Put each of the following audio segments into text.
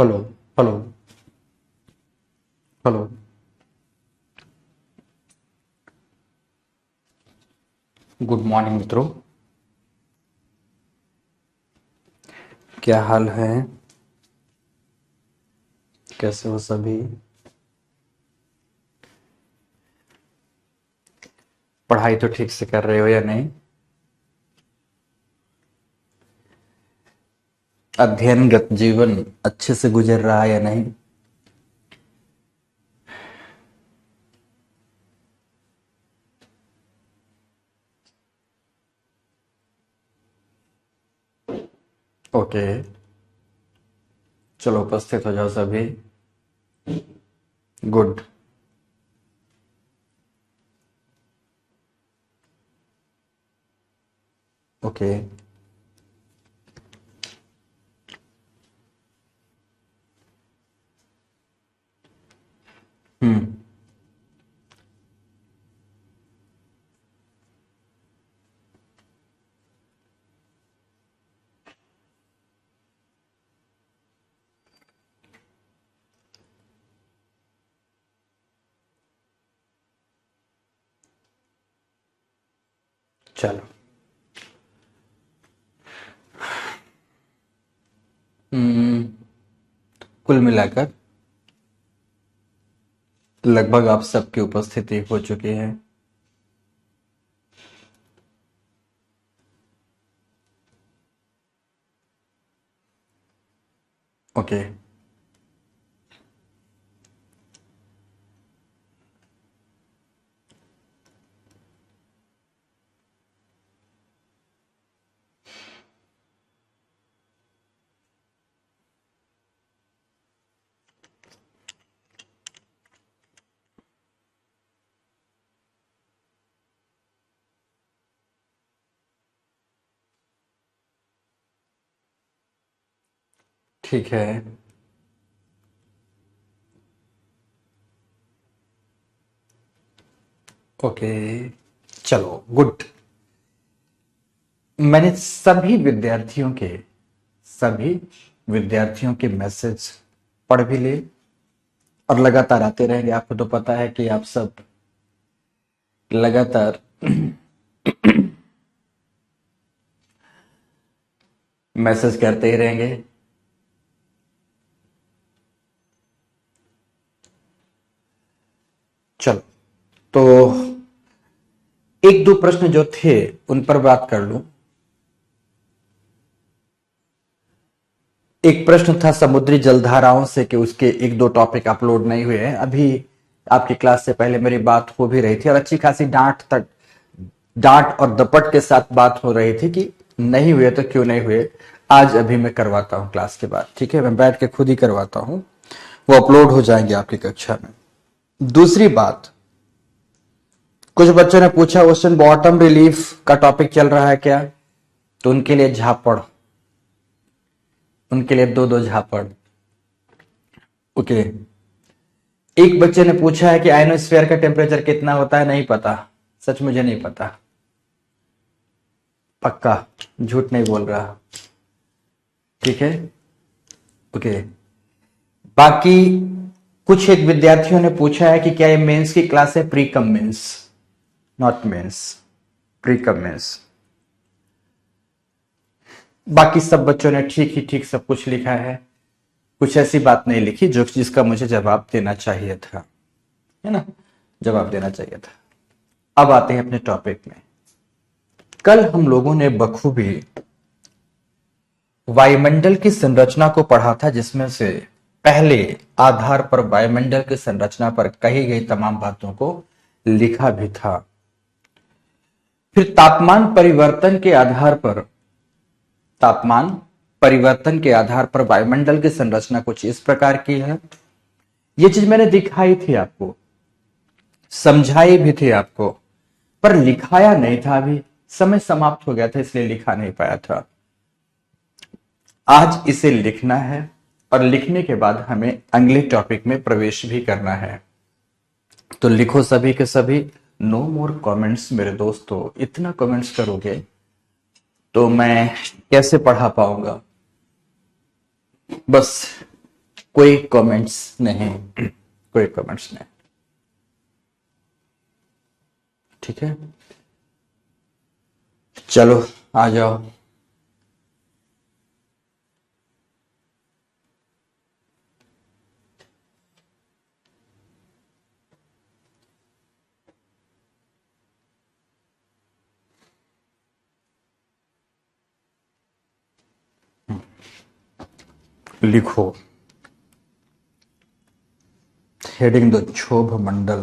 Hello. Hello. Hello. Good morning मित्रों। क्या हाल है? कैसे हो सभी? पढ़ाई तो ठीक से कर रहे हो या नहीं? अध्ययनगत जीवन अच्छे से गुजर रहा है या नहीं? ओके, चलो उपस्थित हो जाओ सभी। गुड। ओके। हम्म। चलो। हम्म। कुल मिलाकर लगभग आप सबकी उपस्थिति हो चुकी है। ओके। ठीक है। ओके। चलो गुड। मैंने सभी विद्यार्थियों के मैसेज पढ़ भी लिए और लगातार आते रहेंगे। आपको तो पता है कि आप सब लगातार मैसेज करते ही रहेंगे। चलो, तो एक दो प्रश्न जो थे उन पर बात कर लूं। एक प्रश्न था समुद्री जलधाराओं से कि उसके एक दो टॉपिक अपलोड नहीं हुए हैं अभी। आपकी क्लास से पहले मेरी बात हो भी रही थी और अच्छी खासी डांट और दपट के साथ बात हो रही थी कि नहीं हुए तो क्यों नहीं हुए। आज अभी मैं करवाता हूं क्लास के बाद, ठीक है? मैं बैठ के खुद ही करवाता हूं, वो अपलोड हो जाएंगे आपकी कक्षा में। दूसरी बात, कुछ बच्चों ने पूछा ओशन बॉटम रिलीफ का टॉपिक चल रहा है क्या? तो उनके लिए झापड़, उनके लिए दो दो झापड़। ओके। एक बच्चे ने पूछा है कि आयनोस्फीयर का टेम्परेचर कितना होता है? नहीं पता। सच मुझे नहीं पता, पक्का झूठ नहीं बोल रहा। ठीक है। ओके। बाकी कुछ एक विद्यार्थियों ने पूछा है कि क्या ये मेंस की क्लास है? Pre cum mains, not mains, pre cum mains. बाकी सब बच्चों ने ठीक ही ठीक सब कुछ लिखा है। कुछ ऐसी बात नहीं लिखी जो जिसका मुझे जवाब देना चाहिए था, है ना? जवाब देना चाहिए था। अब आते हैं अपने टॉपिक में। कल हम लोगों ने बखूबी वायुमंडल की संरचना को पढ़ा था, जिसमें से पहले आधार पर वायुमंडल की संरचना पर कही गई तमाम बातों को लिखा भी था। फिर तापमान परिवर्तन के आधार पर वायुमंडल की संरचना कुछ इस प्रकार की है। ये चीज मैंने दिखाई थी आपको, समझाई भी थी आपको, पर लिखाया नहीं था। अभी समय समाप्त हो गया था इसलिए लिखा नहीं पाया था। आज इसे लिखना है और लिखने के बाद हमें अगले टॉपिक में प्रवेश भी करना है। तो लिखो सभी के सभी। नो मोर कमेंट्स मेरे दोस्तों। इतना कमेंट्स करोगे तो मैं कैसे पढ़ा पाऊंगा? बस कोई कमेंट्स नहीं, कोई कमेंट्स नहीं। ठीक है, चलो आ जाओ। लिखो हेडिंग दो, क्षोभ मंडल।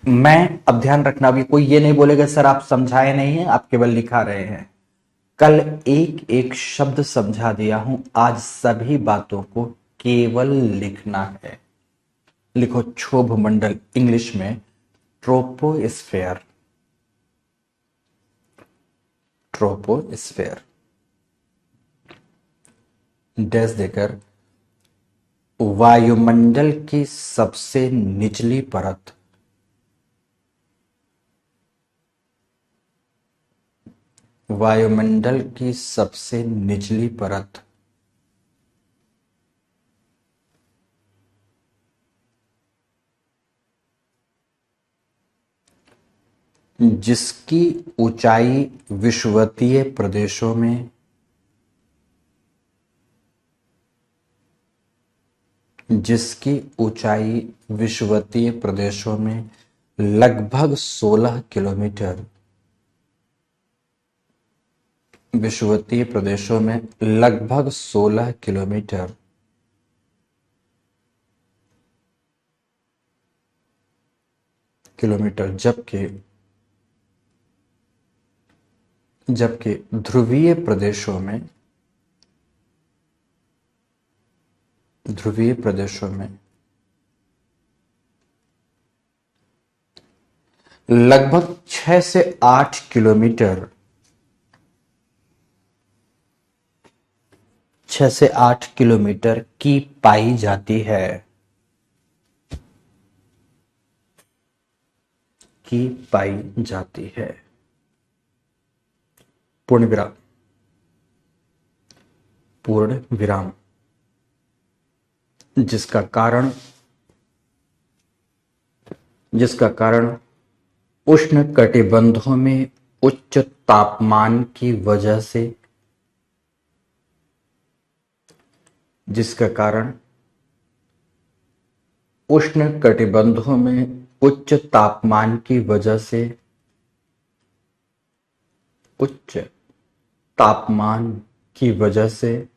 मैं अब ध्यान रखना, अभी कोई ये नहीं बोलेगा सर आप समझाए नहीं है, आप केवल लिखा रहे हैं। कल एक एक शब्द समझा दिया हूं, आज सभी बातों को केवल लिखना है। लिखो क्षोभ मंडल, इंग्लिश में ट्रोपोस्फेयर, ट्रोपोस्फेयर डैश देकर वायुमंडल की सबसे निचली परत, वायुमंडल की सबसे निचली परत जिसकी ऊंचाई विषुवतीय प्रदेशों में, जिसकी ऊंचाई विषुवतीय प्रदेशों में लगभग 16 किलोमीटर, विषुवतीय प्रदेशों में लगभग 16 किलोमीटर जबकि जबकि ध्रुवीय प्रदेशों में, ध्रुवीय प्रदेशों में लगभग 6 से 8 किलोमीटर, 6 से 8 किलोमीटर की पाई जाती है, की पाई जाती है। पूर्ण विराम, पूर्ण विराम। जिसका कारण उष्ण कटिबंधों में उच्च तापमान की वजह से, जिसका कारण उष्ण कटिबंधों में उच्च तापमान की वजह से, उच्च तापमान की वजह से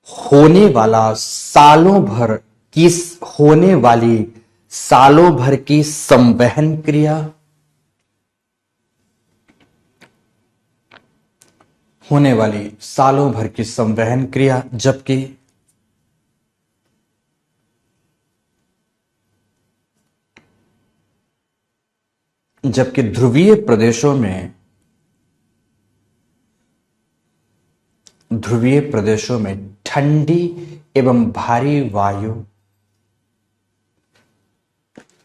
होने वाला सालों भर की, होने वाली सालों भर की संवहन क्रिया, होने वाली सालों भर की संवहन क्रिया, जबकि ध्रुवीय प्रदेशों में ठंडी एवं भारी वायु,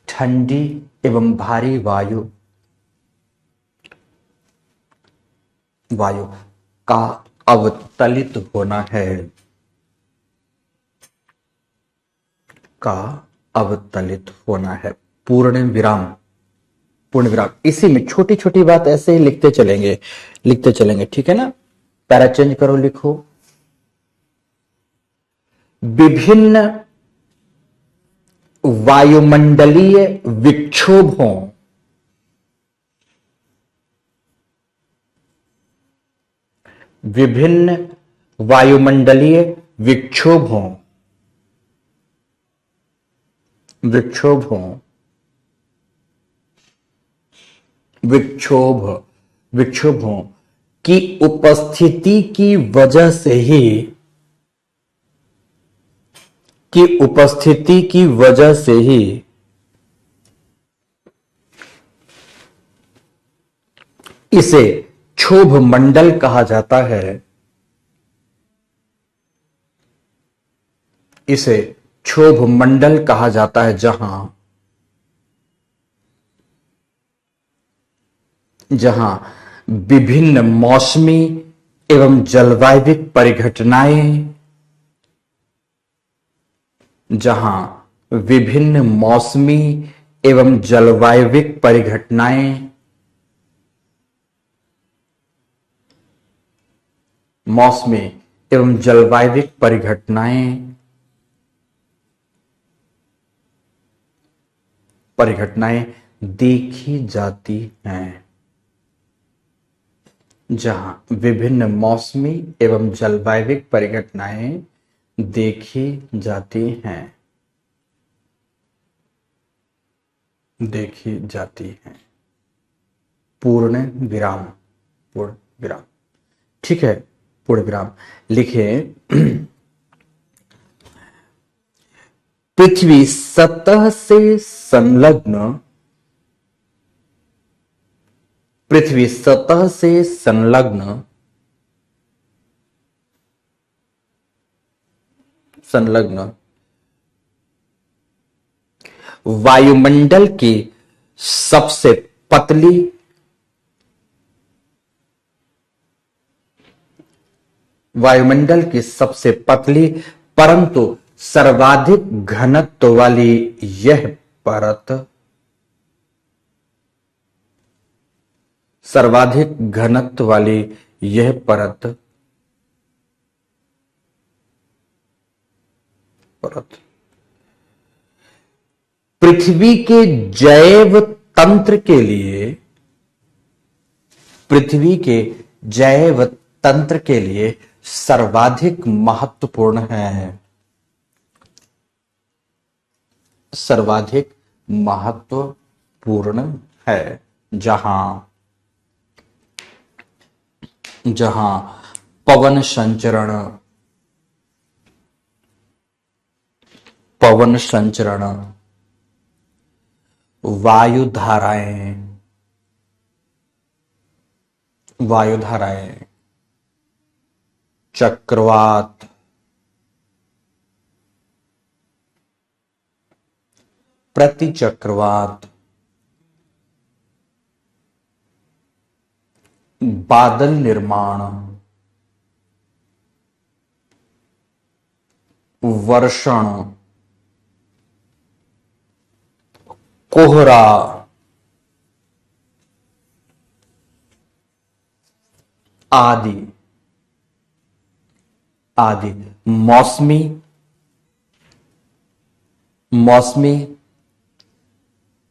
ठंडी एवं भारी वायु का अवतलित होना है, का अवतलित होना है। पूर्ण विराम, पूर्ण विराम। इसी में छोटी छोटी बात ऐसे ही लिखते चलेंगे, ठीक है ना। पैरा चेंज करो, लिखो विभिन्न वायुमंडलीय विक्षोभों, विभिन्न वायुमंडलीय विक्षोभों की उपस्थिति की वजह से ही इसे क्षोभ मंडल कहा जाता है, इसे क्षोभ मंडल कहा जाता है, जहां जहां विभिन्न मौसमी एवं जलवायविक परिघटनाएं जहां विभिन्न मौसमी एवं जलवायविक परिघटनाएं मौसमी एवं जलवायविक परिघटनाएं देखी जाती हैं। जहां विभिन्न मौसमी एवं जलवायविक परिघटनाएं देखी जाती हैं। देखी जाती हैं। पूर्ण विराम। पूर्ण विराम। ठीक है, पूर्ण विराम लिखिए। पृथ्वी सतह से संलग्न, पृथ्वी सतह से संलग्न वायुमंडल की सबसे पतली परंतु सर्वाधिक घनत्व वाली यह परत, सर्वाधिक घनत्व वाली यह परत पृथ्वी के जैव तंत्र के लिए, पृथ्वी के जैव तंत्र के लिए सर्वाधिक महत्वपूर्ण है। सर्वाधिक महत्वपूर्ण है। जहां पवन संचरण, वायुधाराएं, चक्रवात, प्रतिचक्रवात, बादल निर्माण, वर्षण, कोहरा आदि मौसमी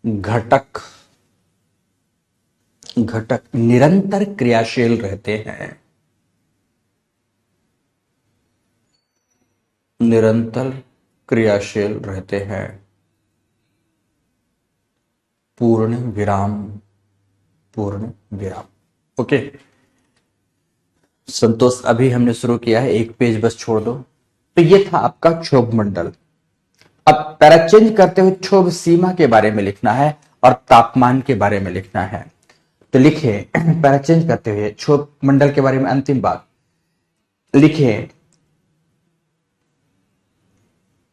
घटक निरंतर क्रियाशील रहते हैं। निरंतर क्रियाशील रहते हैं। पूर्ण विराम। ओके संतोष, अभी हमने शुरू किया है, एक पेज बस छोड़ दो। तो ये था आपका क्षोभ मंडल। अब पैरा चेंज करते हुए क्षोभ सीमा के बारे में लिखना है और तापमान के बारे में लिखना है। तो लिखिए, पैरा चेंज करते हुए क्षोभ मंडल के बारे में अंतिम बात लिखिए।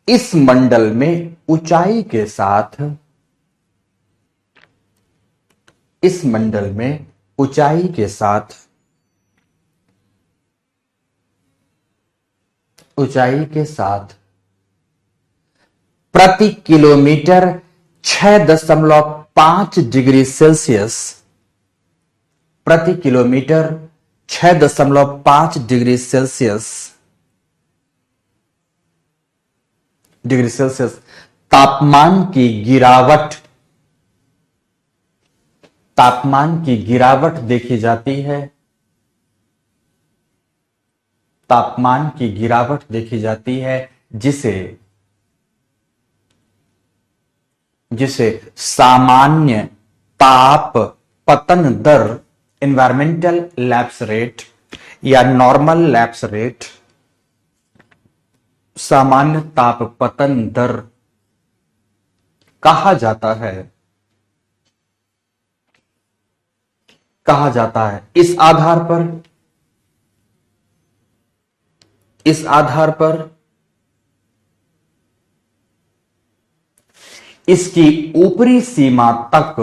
इस मंडल में ऊंचाई के साथ, इस मंडल में ऊंचाई के साथ प्रति किलोमीटर 6.5 डिग्री सेल्सियस, प्रति किलोमीटर 6.5 डिग्री सेल्सियस तापमान की गिरावट देखी जाती है। तापमान की गिरावट देखी जाती है, जिसे सामान्य ताप पतन दर, एनवायरमेंटल लैप्स रेट या नॉर्मल लैप्स रेट, सामान्य ताप पतन दर कहा जाता है। इस आधार पर इसकी ऊपरी सीमा तक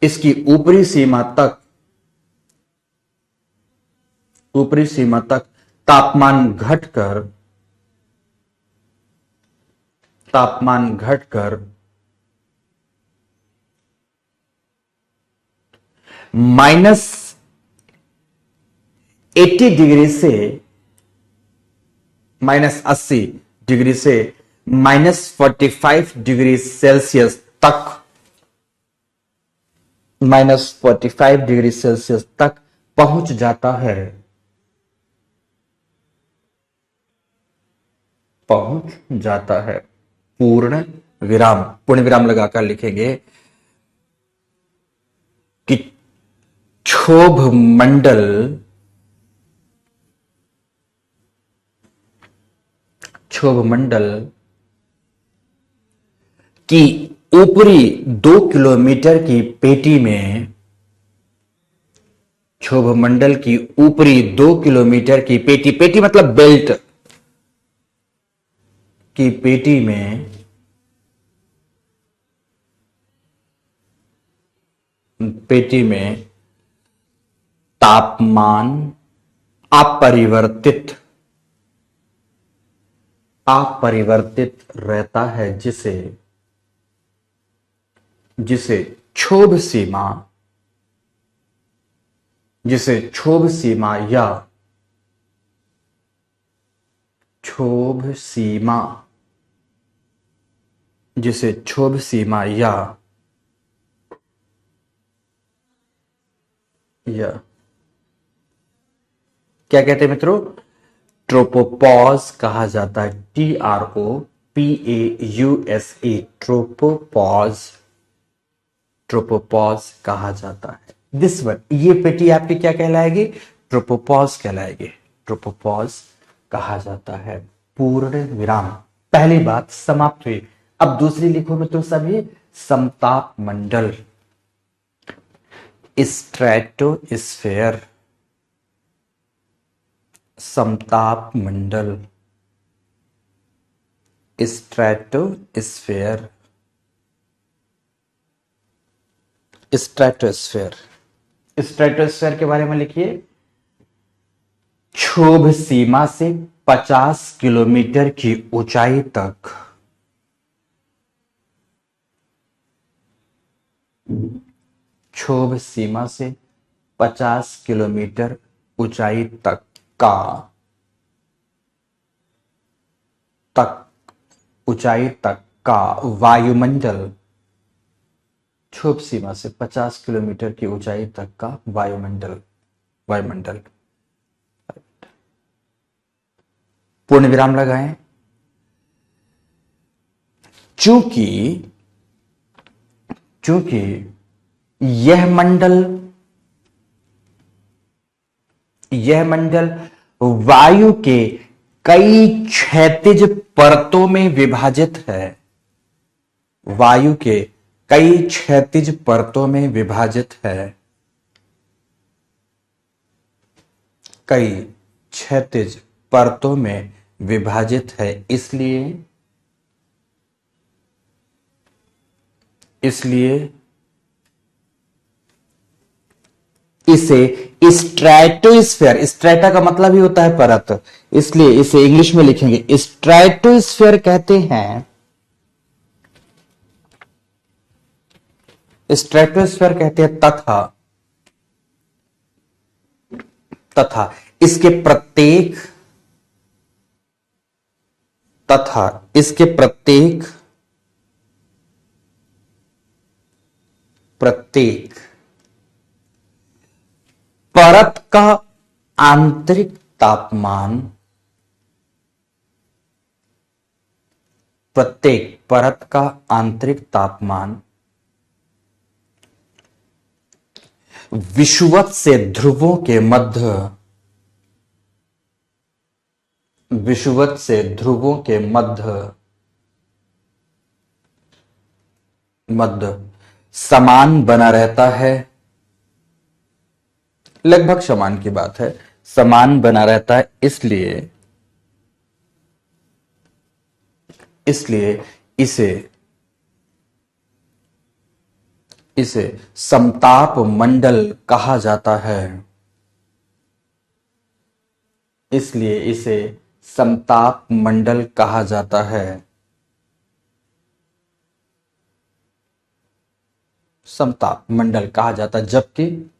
इसकी ऊपरी सीमा तक तापमान घटकर -80 डिग्री से -80 डिग्री से -45 डिग्री सेल्सियस तक -45 डिग्री सेल्सियस तक पहुंच जाता है। पूर्ण विराम लगाकर लिखेंगे कि क्षोभ मंडल की ऊपरी 2 किलोमीटर की पेटी में क्षोभ मंडल की ऊपरी 2 किलोमीटर की पेटी मतलब बेल्ट की पेटी में तापमान अपरिवर्तित रहता है, जिसे क्षोभ सीमा या क्या कहते हैं मित्रों, ट्रोपोपॉज कहा जाता है। TROPAUSE ट्रोपोपॉज कहा जाता है। दिस वन, ये पेटी आपकी क्या कहलाएगी, ट्रोपोपॉज कहलाएगी। ट्रोपोपॉज कहा जाता है। पूर्ण विराम। पहली बात समाप्त हुई। अब दूसरी लिखो मित्रों सभी, समताप मंडल, स्ट्रेटोस्फेयर, समताप मंडल, स्ट्रेटोस्फेयर के बारे में लिखिए। क्षोभ सीमा से 50 किलोमीटर की ऊंचाई तक क्षोभ सीमा से 50 किलोमीटर ऊंचाई तक का वायुमंडल, क्षोभ सीमा से 50 किलोमीटर की ऊंचाई तक का वायुमंडल। पूर्ण विराम लगाएं। चूंकि यह मंडल वायु के कई क्षैतिज परतों में विभाजित है। वायु के कई क्षैतिज परतों में विभाजित है। कई क्षैतिज परतों में विभाजित है। इसलिए इसे स्ट्रेटोस्फेयर, स्ट्रेटा का मतलब ही होता है परत, इसलिए इसे इंग्लिश में लिखेंगे स्ट्रेटोस्फेयर कहते हैं। स्ट्रेटोस्फेयर कहते हैं तथा इसके प्रत्येक परत का आंतरिक तापमान, प्रत्येक परत का आंतरिक तापमान विषुवत से ध्रुवों के मध्य समान बना रहता है। लगभग समान की बात है, समान बना रहता है। इसलिए इसे समताप मंडल कहा जाता है, इसलिए इसे समताप मंडल कहा जाता है। समताप मंडल कहा जाता है। जबकि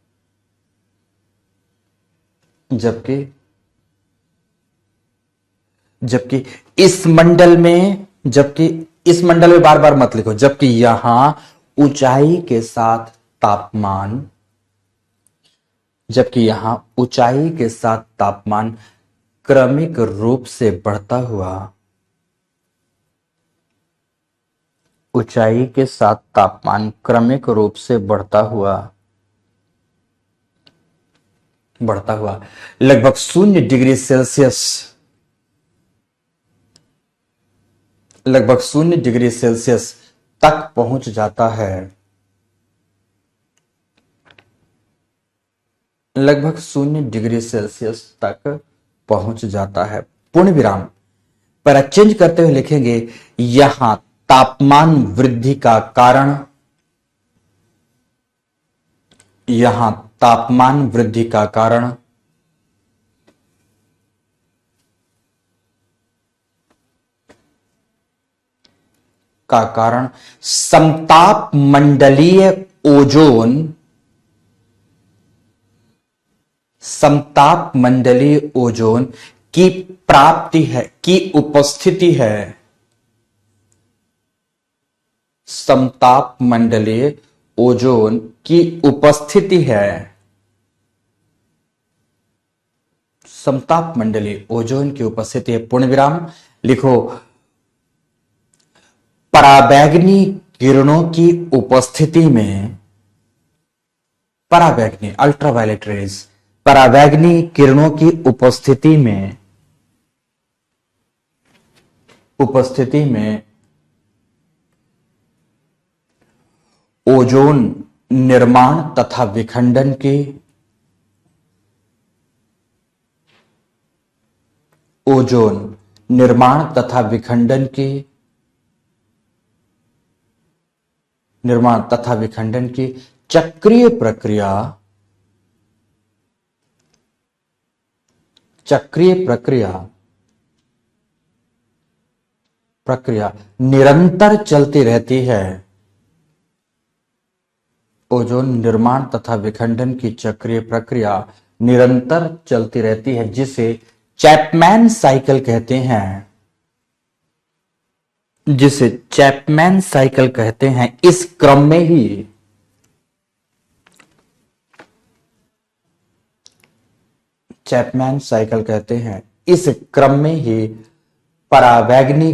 जबकि जबकि इस मंडल में जबकि इस मंडल में बार बार मत लिखो। जबकि यहां ऊंचाई के साथ तापमान जबकि यहां ऊंचाई के साथ तापमान क्रमिक रूप से बढ़ता हुआ ऊंचाई के साथ तापमान क्रमिक रूप से बढ़ता हुआ लगभग 0 डिग्री सेल्सियस तक पहुंच जाता है। लगभग 0 डिग्री सेल्सियस तक पहुंच जाता है। पूर्ण विराम पर चेंज करते हुए लिखेंगे, यहां तापमान वृद्धि का कारण यहां तापमान वृद्धि का कारण समताप मंडलीय ओजोन की प्राप्ति है, की उपस्थिति है। समताप मंडलीय ओजोन की उपस्थिति है। समताप मंडलीय ओजोन की उपस्थिति है। पूर्ण विराम लिखो, पराबैंगनी किरणों की उपस्थिति में पराबैंगनी अल्ट्रावायलेट रेज पराबैंगनी किरणों की उपस्थिति में ओजोन निर्माण तथा विखंडन की चक्रीय प्रक्रिया निरंतर चलती रहती है। ओजोन निर्माण तथा विखंडन की चक्रीय प्रक्रिया निरंतर चलती रहती है, जिसे चैपमैन साइकिल कहते हैं। इस क्रम में ही चैपमैन साइकिल कहते हैं। इस क्रम में ही पराबैंगनी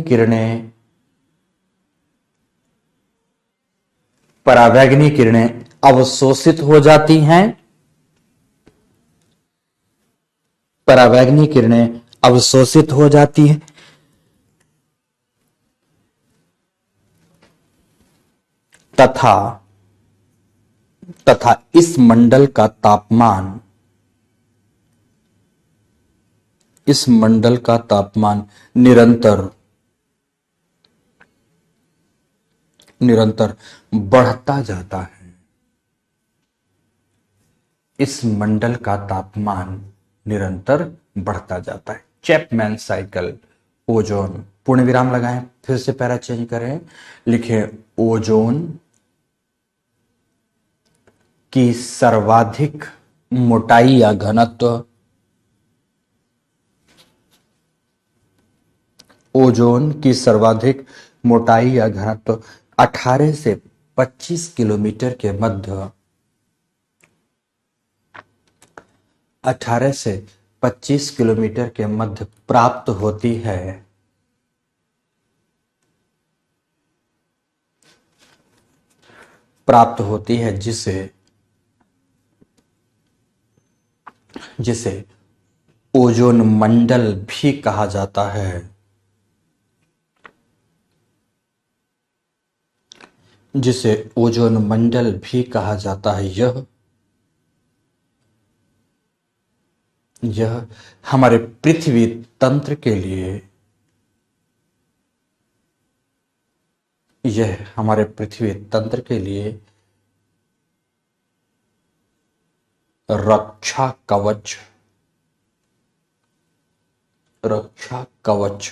किरणें अवशोषित हो जाती हैं। पराबैंगनी किरणें अवशोषित हो जाती हैं तथा इस मंडल का तापमान निरंतर बढ़ता जाता है। इस मंडल का तापमान निरंतर बढ़ता जाता है। Chapman cycle ozone. पूर्ण विराम लगाएं, फिर से पैरा चेंज करें, लिखें ओजोन की सर्वाधिक मोटाई या घनत्व ओजोन की सर्वाधिक मोटाई या घनत्व 18 से 25 किलोमीटर के मध्य 18 से 25 किलोमीटर के मध्य प्राप्त होती है। जिसे ओजोन मंडल भी कहा जाता है। यह हमारे पृथ्वी तंत्र के लिए रक्षा कवच, रक्षा कवच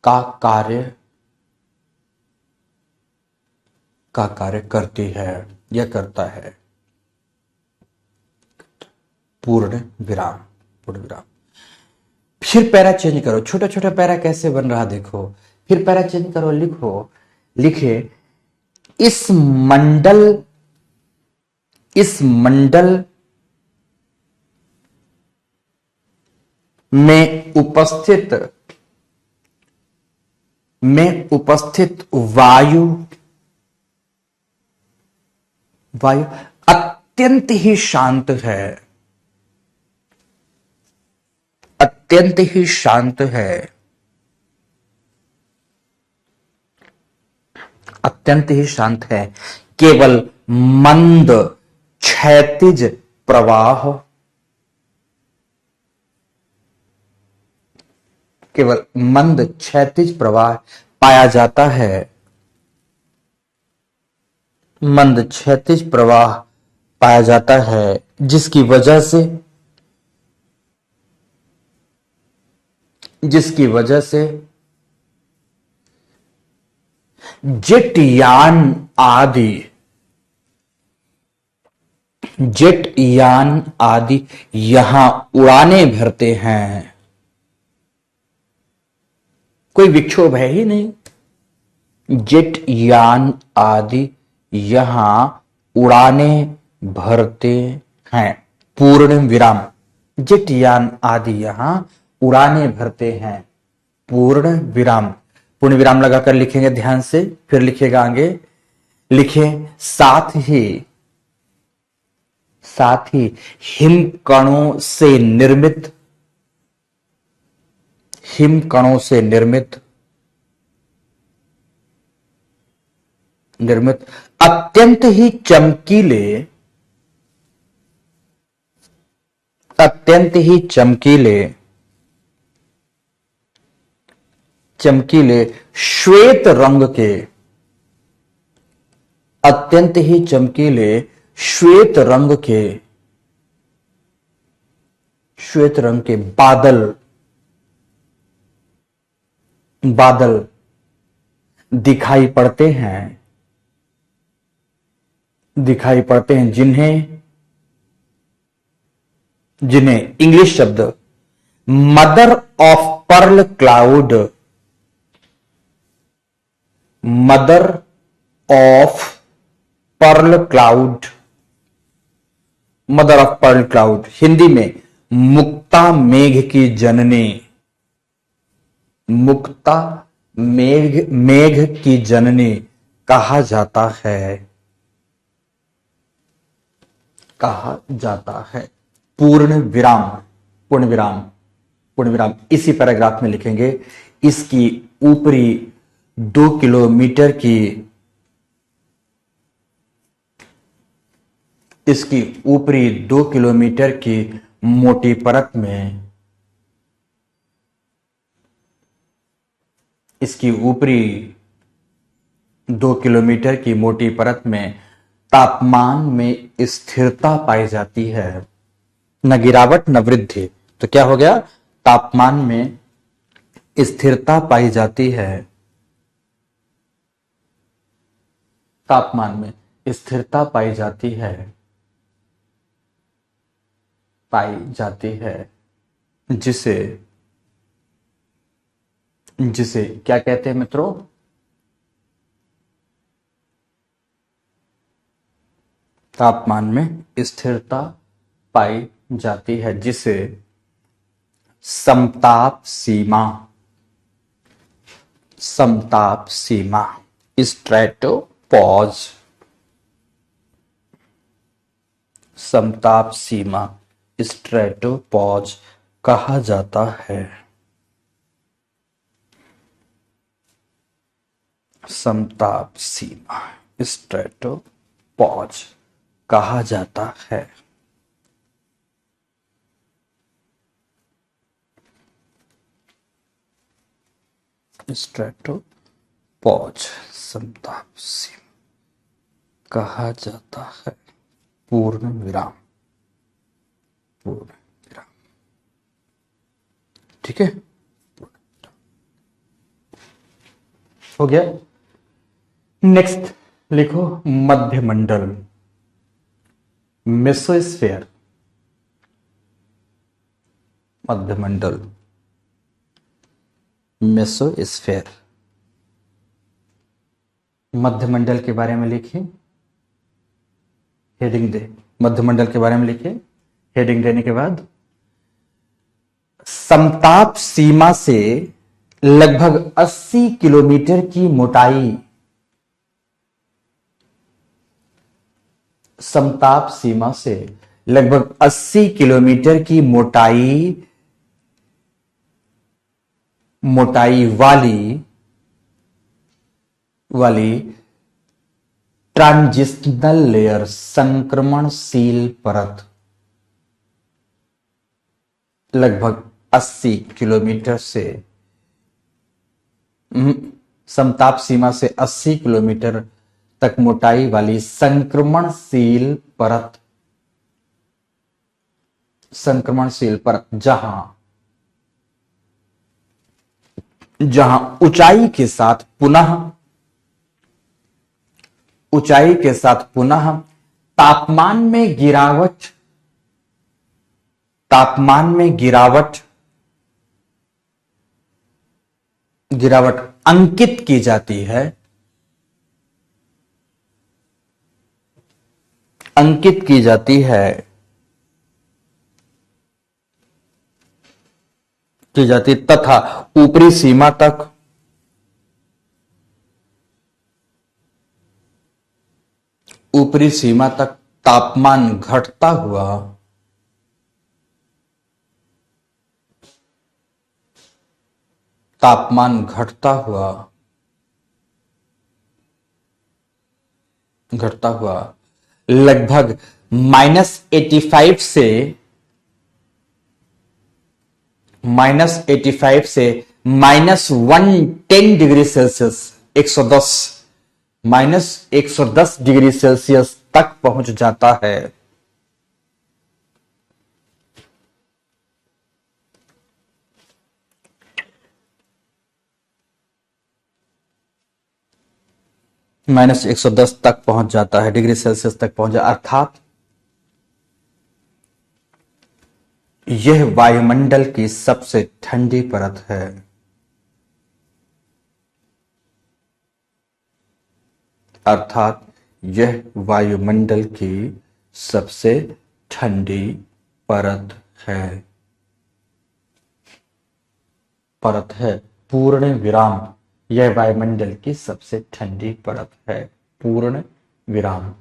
का कार्य करती है या करता है। पूर्ण विराम, पूर्ण विराम। फिर पैरा चेंज करो, छोटा छोटा पैरा कैसे बन रहा देखो। फिर पैरा चेंज करो, लिखो, लिखे इस मंडल में उपस्थित वायु अत्यंत ही शांत है, अत्यंत ही शांत है, अत्यंत ही शांत है। केवल मंद क्षैतिज प्रवाह, केवल मंद क्षैतिज प्रवाह पाया जाता है, मंद क्षैतिज प्रवाह पाया जाता है, जिसकी वजह से जेट यान आदि यहां उड़ानें भरते हैं। कोई विक्षोभ है ही नहीं। जेट यान आदि यहां उड़ानें भरते हैं, पूर्ण विराम। जेट यान आदि यहां उड़ानें भरते हैं, पूर्ण विराम। पूर्ण विराम लगाकर लिखेंगे ध्यान से, फिर लिखिएगा आगे। लिखे साथ ही हिमकणों से निर्मित अत्यंत ही चमकीले श्वेत रंग के, अत्यंत ही चमकीले श्वेत रंग के बादल दिखाई पड़ते हैं, जिन्हें इंग्लिश शब्द mother of pearl cloud, mother of pearl cloud, mother of pearl cloud, Hindi में मुक्ता मेघ की जननी, मुक्ता मेघ की जननी कहा जाता है। पूर्ण विराम, पूर्ण विराम, पूर्ण विराम। इसी पैराग्राफ में लिखेंगे इसकी ऊपरी 2 किलोमीटर की मोटी परत में, इसकी ऊपरी 2 किलोमीटर की मोटी परत में तापमान में स्थिरता पाई जाती है, न गिरावट न वृद्धि। तो क्या हो गया, तापमान में स्थिरता पाई जाती है, तापमान में स्थिरता पाई जाती है, जिसे क्या कहते हैं मित्रों, तापमान में स्थिरता पाई जाती है, जिसे समताप सीमा, स्ट्रेटोपॉज, समताप सीमा स्ट्रेटोपॉज कहा जाता है। समताप सीमा स्ट्रेटोपॉज कहा जाता है। स्ट्रेटोपॉज समताप सीमा कहा जाता है। पूर्ण विराम, पूर्ण विराम। ठीक है, हो गया। नेक्स्ट लिखो मध्यमंडल, मेसोस्फेयर, मध्यमंडल, मेसोस्फेयर। मध्यमंडल के बारे में लिखिए, हेडिंग दे। मध्यमंडल के बारे में लिखिए, हेडिंग देने के बाद समताप सीमा से लगभग 80 किलोमीटर की मोटाई, समताप सीमा से लगभग 80 किलोमीटर की मोटाई वाली ट्रांजिशनल लेयर, संक्रमणशील परत, लगभग 80 किलोमीटर से समताप सीमा से 80 किलोमीटर तक मोटाई वाली संक्रमणशील परत, संक्रमणशील परत, जहां ऊंचाई के साथ पुनः तापमान में गिरावट अंकित की जाती है, तथा ऊपरी सीमा तक तापमान घटता हुआ लगभग -85 से -110 डिग्री सेल्सियस, 110 डिग्री सेल्सियस तक पहुंच जाता है। -110 तक पहुंच जाता है, डिग्री सेल्सियस तक पहुंच जाता, अर्थात यह वायुमंडल की सबसे ठंडी परत है। अर्थात यह वायुमंडल की सबसे ठंडी परत है। पूर्ण विराम, यह वायुमंडल की सबसे ठंडी परत है। पूर्ण विराम।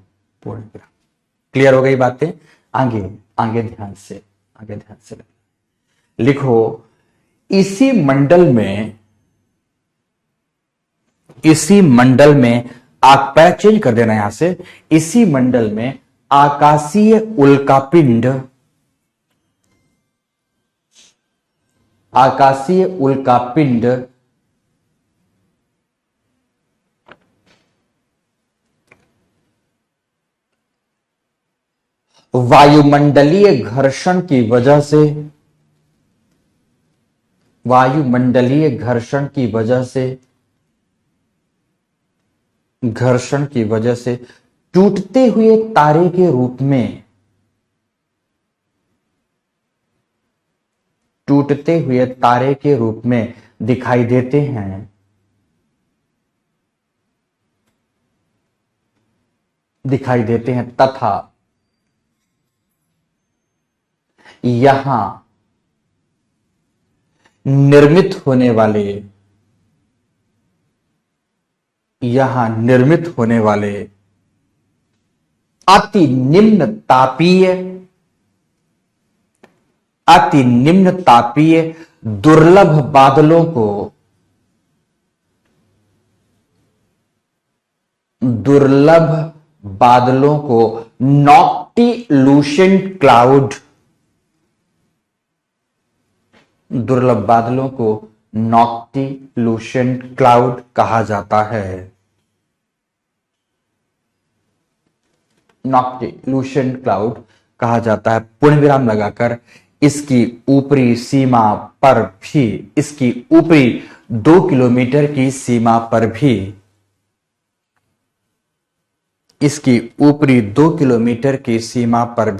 क्लियर हो गई बातें? आगे ध्यान से लिखो। इसी मंडल में आप पैर चेंज कर देना यहां से। इसी मंडल में आकाशीय उल्कापिंड वायुमंडलीय घर्षण की वजह से टूटते हुए तारे के रूप में दिखाई देते हैं तथा यहां निर्मित होने वाले अति निम्न तापीय दुर्लभ बादलों को नॉक्टिल्यूशेंट क्लाउड कहा जाता है। नॉक्टिलूशन क्लाउड कहा जाता है। पूर्ण विराम लगाकर इसकी ऊपरी सीमा पर भी, इसकी ऊपरी 2 किलोमीटर की सीमा पर भी, इसकी ऊपरी 2 किलोमीटर की सीमा पर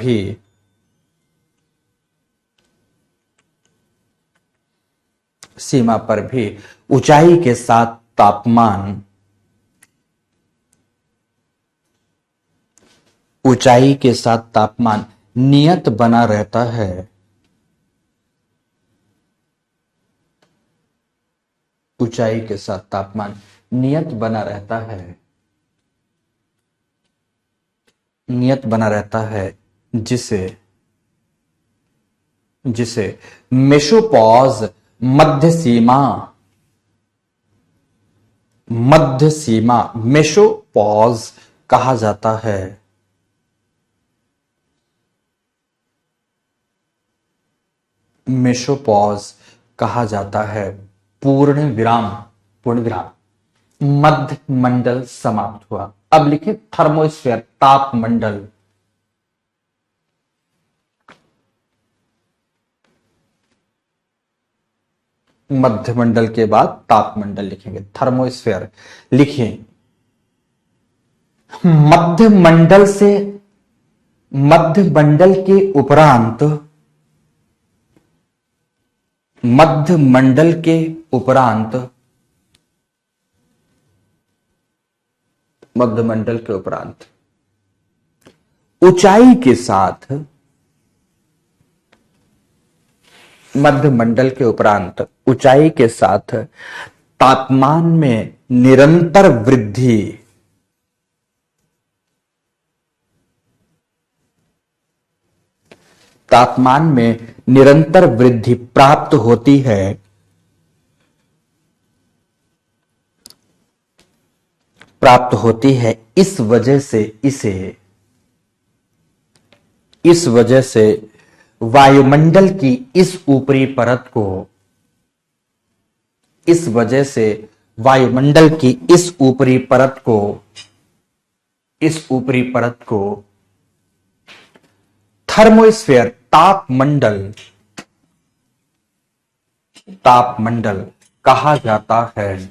भी ऊंचाई के साथ तापमान, ऊंचाई के साथ तापमान नियत बना रहता है। ऊंचाई के साथ तापमान नियत बना रहता है, नियत बना रहता है, जिसे मेसोपॉज मध्य सीमा, मध्य सीमा मेसोपॉज कहा जाता है। मेसोपॉज कहा जाता है। पूर्ण विराम, पूर्ण विराम, मध्य मंडल समाप्त हुआ। अब लिखे थर्मोस्फेयर, तापमंडल। मध्य मंडल के बाद तापमंडल लिखेंगे, थर्मोस्फेयर लिखिए। मध्य मंडल से, मध्य मंडल के उपरांत, मध्य मंडल के उपरांत, मध्य मंडल के उपरांत ऊंचाई के साथ, मध्य मंडल के उपरांत ऊंचाई के साथ तापमान में निरंतर वृद्धि, तापमान में निरंतर वृद्धि प्राप्त होती है। प्राप्त होती है। इस वजह से इसे, इस वजह से वायुमंडल की इस ऊपरी परत को, इस वजह से वायुमंडल की इस ऊपरी परत को, इस ऊपरी परत को थर्मोस्फेयर, तापमंडल, तापमंडल कहा जाता है।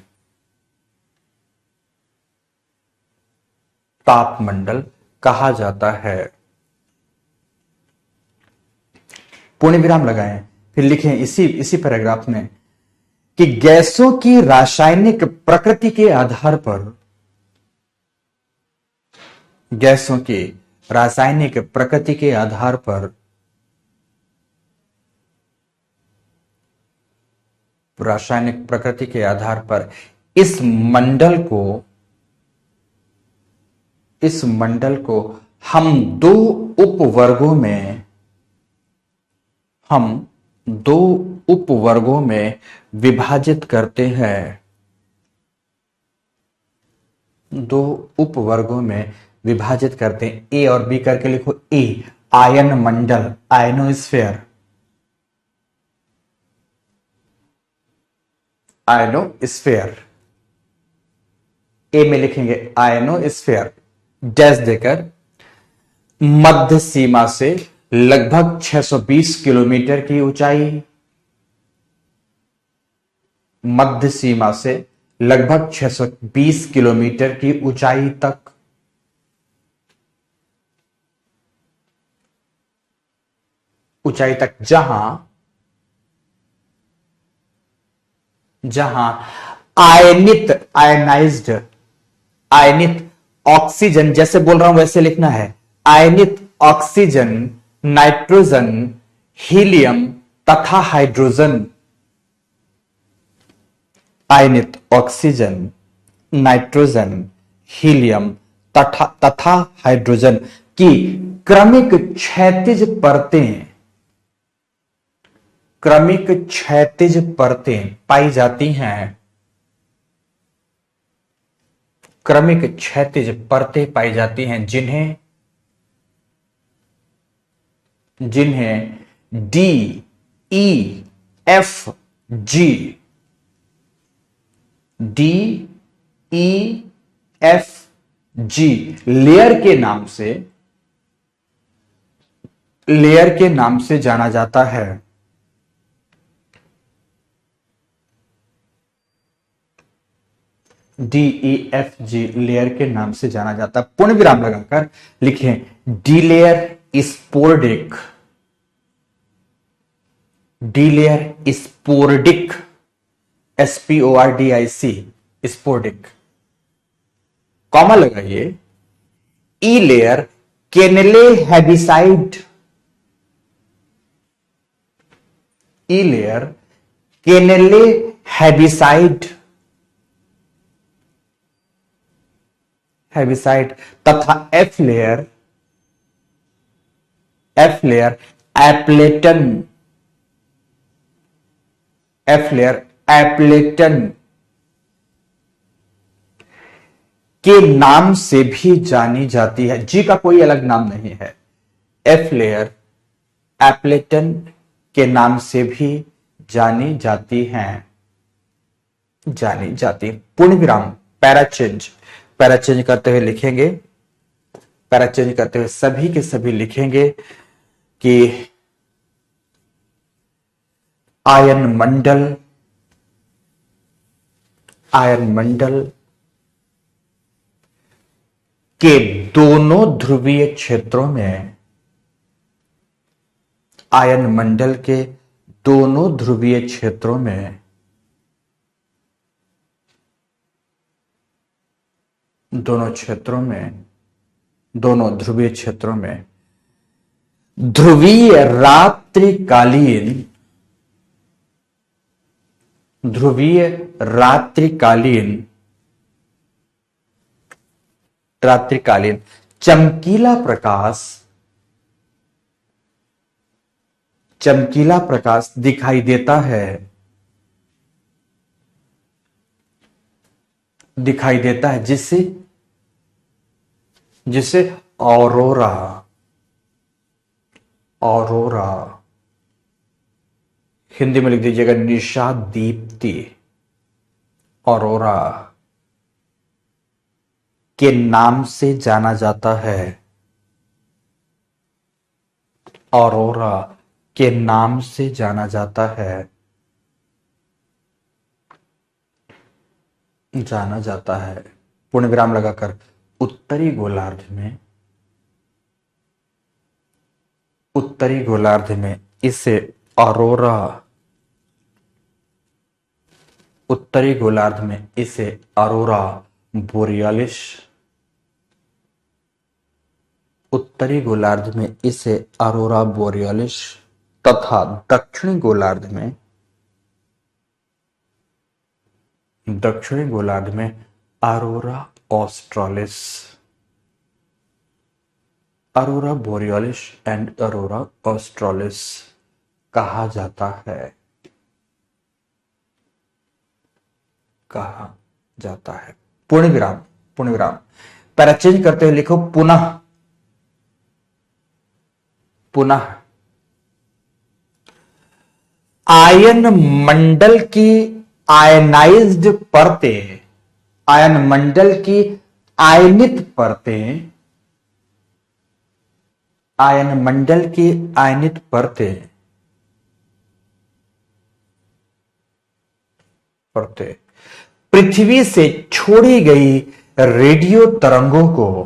तापमंडल कहा जाता है। पूर्ण विराम लगाएं, फिर लिखें इसी पैराग्राफ में कि गैसों की रासायनिक प्रकृति के आधार पर, गैसों की रासायनिक प्रकृति के आधार पर, रासायनिक प्रकृति के आधार पर इस मंडल को, इस मंडल को हम दो उपवर्गों में, हम दो उपवर्गों में विभाजित करते हैं। दो उपवर्गों में विभाजित करते हैं। ए और बी करके लिखो। ए आयन मंडल, आयनोस्फेयर, आयनोस्फेयर। ए में लिखेंगे आयनोस्फेयर डैश देकर, मध्य सीमा से लगभग 620 किलोमीटर की ऊंचाई, मध्य सीमा से लगभग 620 किलोमीटर की ऊंचाई तक, ऊंचाई तक, जहां आयनित, आयनाइज्ड, आयनित ऑक्सीजन, जैसे बोल रहा हूं वैसे लिखना है, आयनित ऑक्सीजन, नाइट्रोजन, हीलियम तथा हाइड्रोजन, आयनित ऑक्सीजन, नाइट्रोजन, हीलियम तथा हाइड्रोजन की क्रमिक क्षैतिज परतें, क्रमिक क्षैतिज परतें पाई जाती हैं। क्रमिक क्षैतिज परतें पाई जाती हैं, जिन्हें डी, ई, एफ, जी, डी, ई, एफ, जी लेयर के नाम से, लेयर के नाम से जाना जाता है? DEFG लेयर के नाम से जाना जाता है। पूर्ण विराम लगाकर लिखें D layer sporadic, D layer sporadic, SPORDIC sporadic, comma लगाइए ई लेयर केनेले हैबिसाइड, ई लेयर केनेले हैबिसाइड, हैबिसाइड तथा एफ लेयर एप्लेटन, एफ लेयर एप्लेटन के नाम से भी जानी जाती है। जी का कोई अलग नाम नहीं है। एफ लेयर एप्लेटन के नाम से भी जानी जाती हैं, जानी जाती। पूर्ण विराम पैराचेंज, पैराचेंज करते हुए लिखेंगे, पैराचेंज करते हुए सभी के सभी लिखेंगे कि आयन मंडल, आयन मंडल के दोनों ध्रुवीय क्षेत्रों में, आयन मंडल के दोनों ध्रुवीय क्षेत्रों में, दोनों क्षेत्रों में, दोनों ध्रुवीय क्षेत्रों में ध्रुवीय रात्रिकालीन, ध्रुवीय रात्रिकालीन, रात्रिकालीन चमकीला प्रकाश, चमकीला प्रकाश दिखाई देता है, दिखाई देता है, जिससे, जिसे ऑरोरा, ऑरोरा हिंदी में लिख दीजिएगा निशा दीप्ति, ऑरोरा के नाम से जाना जाता है, ऑरोरा के नाम से जाना जाता है, जाना जाता है। पूर्ण विराम लगाकर उत्तरी गोलार्ध में, उत्तरी गोलार्ध में इसे ऑरोरा, उत्तरी गोलार्ध में इसे ऑरोरा बोरियालिस, उत्तरी गोलार्ध में इसे ऑरोरा बोरियालिस तथा दक्षिणी गोलार्ध में, दक्षिणी गोलार्ध में aurora australis, aurora borealis and aurora australis कहा जाता है, कहा जाता है। पूर्ण विराम, पूर्ण विराम पैराचेंज करते हुए लिखो पुनः, पुनः आयन मंडल की आयनाइज्ड परतें, आयन मंडल की आयनित परतें, आयन मंडल की आयनित परतें, परतें पृथ्वी से छोड़ी गई रेडियो तरंगों को,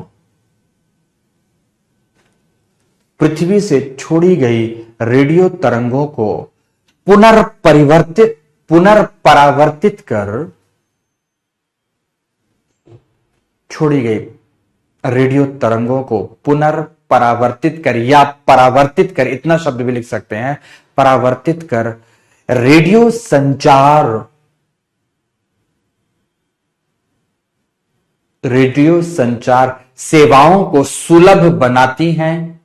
पृथ्वी से छोड़ी गई रेडियो तरंगों को पुनर्परिवर्तित, पुनर्परावर्तित कर, छोड़ी गई रेडियो तरंगों को पुनर्परावर्तित कर या परावर्तित कर, इतना शब्द भी लिख सकते हैं, परावर्तित कर रेडियो संचार, रेडियो संचार सेवाओं को सुलभ बनाती हैं,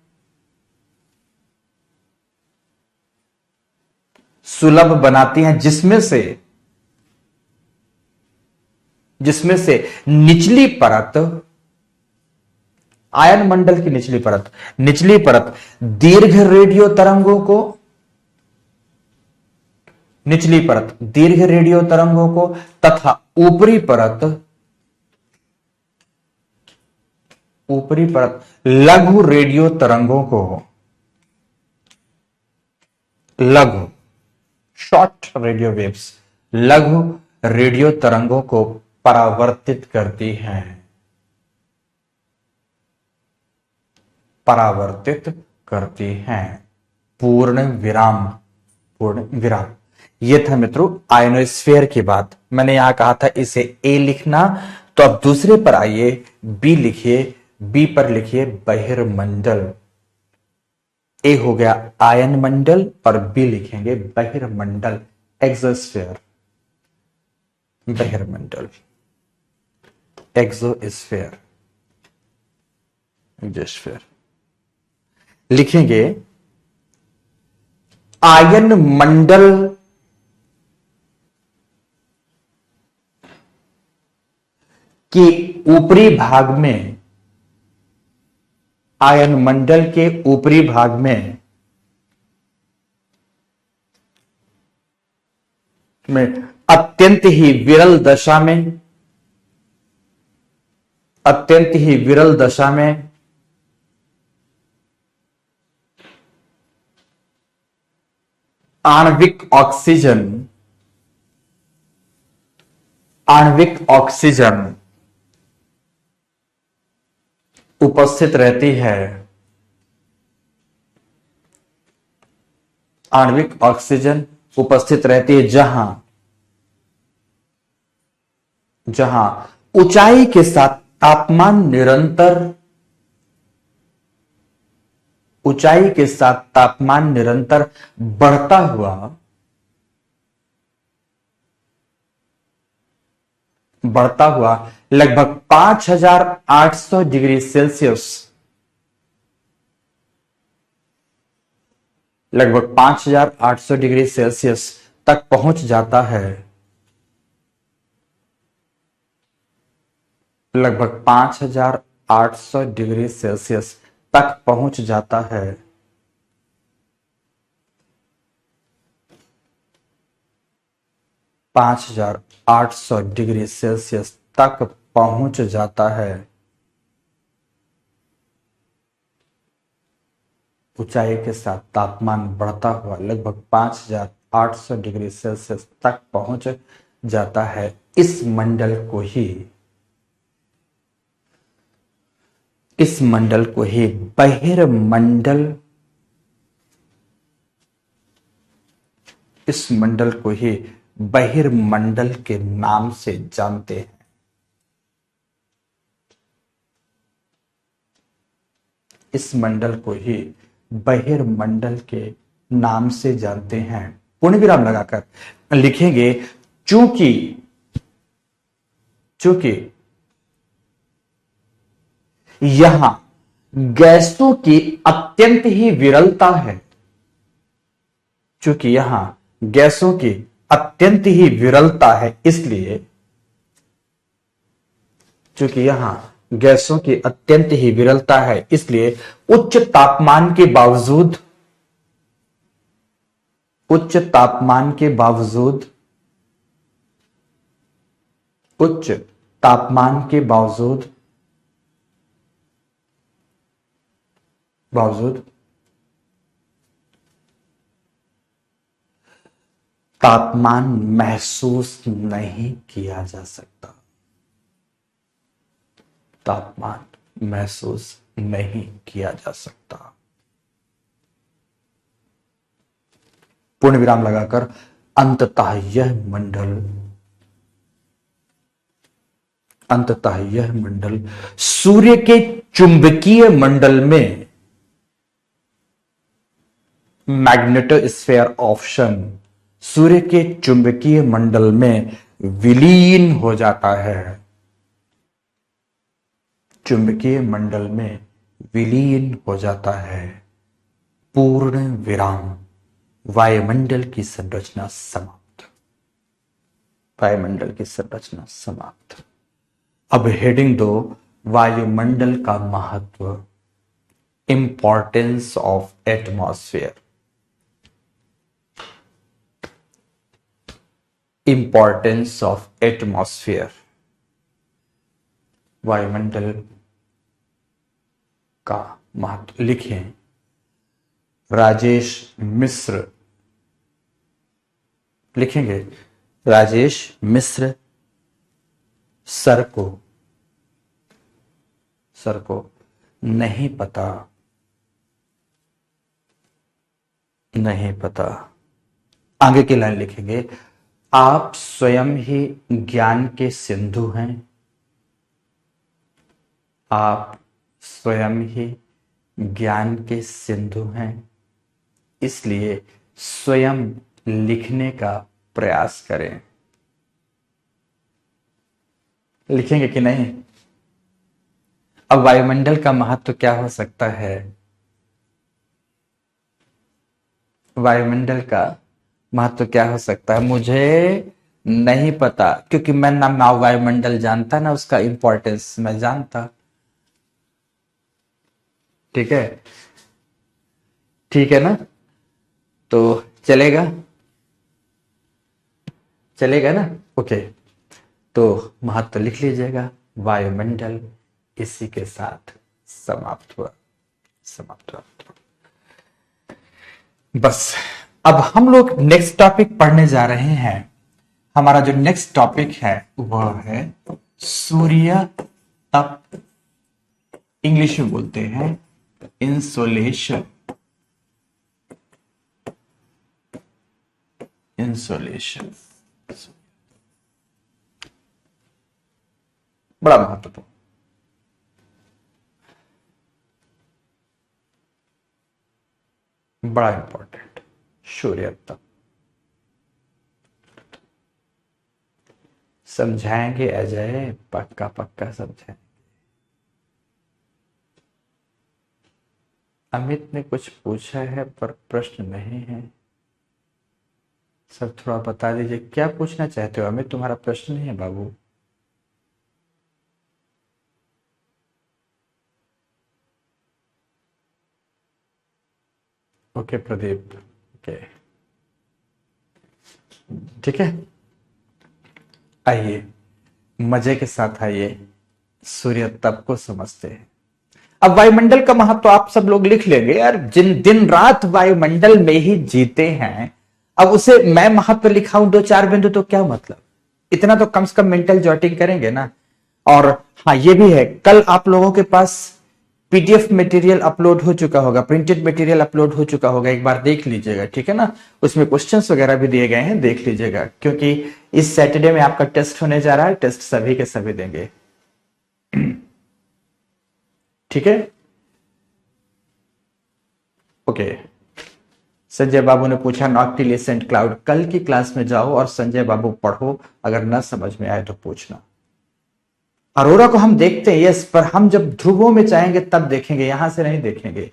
सुलभ बनाती हैं, जिसमें से, जिसमें से निचली परत, आयन मंडल की निचली परत, निचली परत दीर्घ रेडियो तरंगों को, निचली परत दीर्घ रेडियो तरंगों को तथा ऊपरी परत, ऊपरी परत लघु रेडियो तरंगों को, लघु शॉर्ट रेडियो वेव्स लघु रेडियो तरंगों को परावर्तित करती हैं, परावर्तित करती हैं। पूर्ण विराम, पूर्ण विराम। ये था मित्रों आयनोस्फीयर की बात। मैंने यहां कहा था इसे ए लिखना, तो अब दूसरे पर आइए, बी लिखिए। बी पर लिखिए बहिर्मंडल। ए हो गया आयन मंडल और बी लिखेंगे बहिर्मंडल, एक्सोस्फीयर, बहिर्मंडल, एक्सोस्फीयर, एक्सोस्फीयर। लिखेंगे आयन मंडल के ऊपरी भाग में, आयन मंडल के ऊपरी भाग में अत्यंत ही विरल दशा में, अत्यंत ही विरल दशा में आणविक ऑक्सीजन, आणविक ऑक्सीजन उपस्थित रहती है। आणविक ऑक्सीजन उपस्थित रहती है जहां ऊंचाई के साथ तापमान निरंतर, ऊंचाई के साथ तापमान निरंतर बढ़ता हुआ, बढ़ता हुआ लगभग 5800 डिग्री सेल्सियस, लगभग 5800 डिग्री सेल्सियस तक पहुंच जाता है। लगभग 5800 डिग्री सेल्सियस तक पहुंच जाता है। पांच हजार 800 डिग्री सेल्सियस तक पहुंच जाता है। ऊंचाई के साथ तापमान बढ़ता हुआ लगभग 5800 डिग्री सेल्सियस तक पहुंच जाता है। इस मंडल को ही, इस मंडल को ही बहिर्मंडल, इस मंडल को ही बहिर्मंडल के नाम से जानते हैं। इस मंडल को ही बहिर्मंडल के नाम से जानते हैं। पूर्ण विराम लगाकर लिखेंगे चूंकि, चूंकि यहां गैसों की अत्यंत ही विरलता है, चूंकि यहां गैसों की अत्यंत ही विरलता है, इसलिए, चूंकि यहां गैसों की अत्यंत ही विरलता है, इसलिए उच्च तापमान के बावजूद, उच्च तापमान के बावजूद, उच्च तापमान के बावजूद, तापमान महसूस नहीं किया जा सकता। तापमान महसूस नहीं किया जा सकता। पूर्ण विराम लगाकर अंततः यह मंडल, अंततः यह मंडल सूर्य के चुंबकीय मंडल में, मैग्नेटोस्फीयर ऑप्शन, सूर्य के चुंबकीय मंडल में विलीन हो जाता है। चुंबकीय मंडल में विलीन हो जाता है। पूर्ण विराम। वायुमंडल की संरचना समाप्त। वायुमंडल की संरचना समाप्त। अब हेडिंग 2, वायुमंडल का महत्व, importance of atmosphere. Importance of atmosphere. वायुमंडल का महत्व लिखें। राजेश मिश्र लिखेंगे राजेश मिश्र सर को नहीं पता, नहीं पता। आगे की लाइन लिखेंगे आप स्वयं ही ज्ञान के सिंधु हैं, आप स्वयं ही ज्ञान के सिंधु हैं, इसलिए स्वयं लिखने का प्रयास करें। लिखेंगे कि नहीं? अब वायुमंडल का महत्व क्या हो सकता है? वायुमंडल का महत्व क्या हो सकता है? मुझे नहीं पता, क्योंकि मैं ना वायुमंडल जानता ना उसका इंपॉर्टेंस मैं जानता। ठीक है, ठीक है ना? तो चलेगा, चलेगा ना? ओके, तो महत्व लिख लीजिएगा। वायुमंडल इसी के साथ समाप्त हुआ, समाप्त हुआ। बस अब हम लोग नेक्स्ट टॉपिक पढ़ने जा रहे हैं। हमारा जो नेक्स्ट टॉपिक है वह है सूर्य तप, इंग्लिश में बोलते हैं इंसोलेशन। इंसोलेशन बड़ा महत्वपूर्ण, बड़ा इंपॉर्टेंट। सूर्य तप समझाएंगे अजय, पक्का पक्का समझाएंगे। अमित ने कुछ पूछा है पर प्रश्न नहीं है। सर थोड़ा बता दीजिए क्या पूछना चाहते हो अमित? तुम्हारा प्रश्न नहीं है बाबू। ओके प्रदीप, ओके ठीक है। आइए मजे के साथ आइए सूर्य तप को समझते हैं। अब वायुमंडल का महत्व तो आप सब लोग लिख लेंगे यार, जिन दिन रात वायुमंडल में ही जीते हैं। अब उसे मैं महत्व लिखाऊं 2-4 बिंदु तो क्या मतलब, इतना तो कम से कम मेंटल जॉटिंग करेंगे ना। और हाँ ये भी है, कल आप लोगों के पास पीडीएफ मटेरियल अपलोड हो चुका होगा, प्रिंटेड मटेरियल अपलोड हो चुका होगा, एक बार देख लीजिएगा, ठीक है ना। उसमें क्वेश्चंस वगैरह भी दिए गए हैं, देख लीजिएगा, क्योंकि इस सैटरडे में आपका टेस्ट होने जा रहा है। टेस्ट सभी के सभी देंगे, ठीक है। ओके, संजय बाबू ने पूछा नॉक्टिलिसेंट क्लाउड। कल की क्लास में जाओ और संजय बाबू पढ़ो, अगर न समझ में आए तो पूछना। अरोरा को हम देखते हैं यस, पर हम जब ध्रुवों में जाएंगे तब देखेंगे, यहां से नहीं देखेंगे।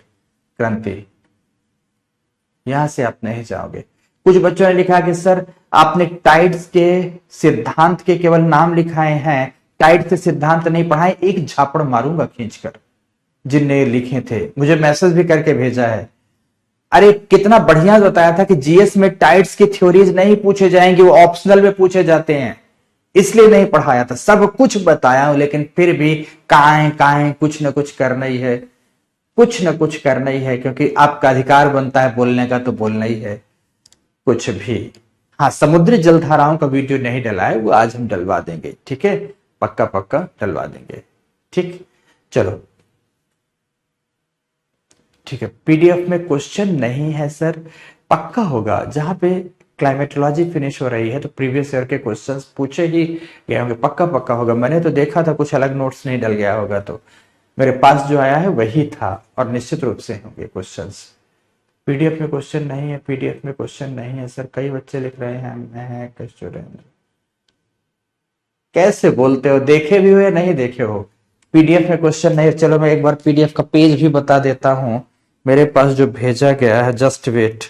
क्रांति, यहां से आप नहीं जाओगे। कुछ बच्चों ने लिखा कि सर आपने टाइड्स के सिद्धांत के केवल नाम लिखाए हैं, टाइड से सिद्धांत नहीं पढ़ाए। एक झापड़ मारूंगा खींचकर जिनने लिखे थे, मुझे मैसेज भी करके भेजा है। अरे कितना बढ़िया बताया था कि जीएस में टाइड्स की थ्योरीज नहीं पूछे जाएंगे, वो ऑप्शनल में पूछे जाते हैं, इसलिए नहीं पढ़ाया था। सब कुछ बताया हूं, लेकिन फिर भी काएं काएं कुछ न कुछ करना ही है, कुछ न कुछ करना ही है, क्योंकि आपका अधिकार बनता है बोलने का, तो बोलना ही है कुछ भी। हाँ, समुद्री जलधाराओं का वीडियो नहीं डला है, वो आज हम डलवा देंगे, ठीक है, पक्का पक्का डलवा देंगे, ठीक। चलो ठीक है, पीडीएफ में क्वेश्चन नहीं है सर, पक्का होगा। जहां पे क्लाइमेटोलॉजी फिनिश हो रही है तो प्रीवियस ईयर के क्वेश्चंस पूछे ही गए होंगे, पक्का पक्का होगा। मैंने तो देखा था कुछ अलग नोट्स नहीं डल गया होगा, तो मेरे पास जो आया है वही था, और निश्चित रूप से होंगे क्वेश्चंस। पीडीएफ में क्वेश्चन नहीं है, पीडीएफ में क्वेश्चन नहीं है सर, कई बच्चे लिख रहे हैं मैं स्टूडेंट। कैसे बोलते हो, देखे भी हो या नहीं देखे हो? पीडीएफ में क्वेश्चन नहीं। चलो मैं एक बार पीडीएफ का पेज भी बता देता हूं, मेरे पास जो भेजा गया है। Just wait,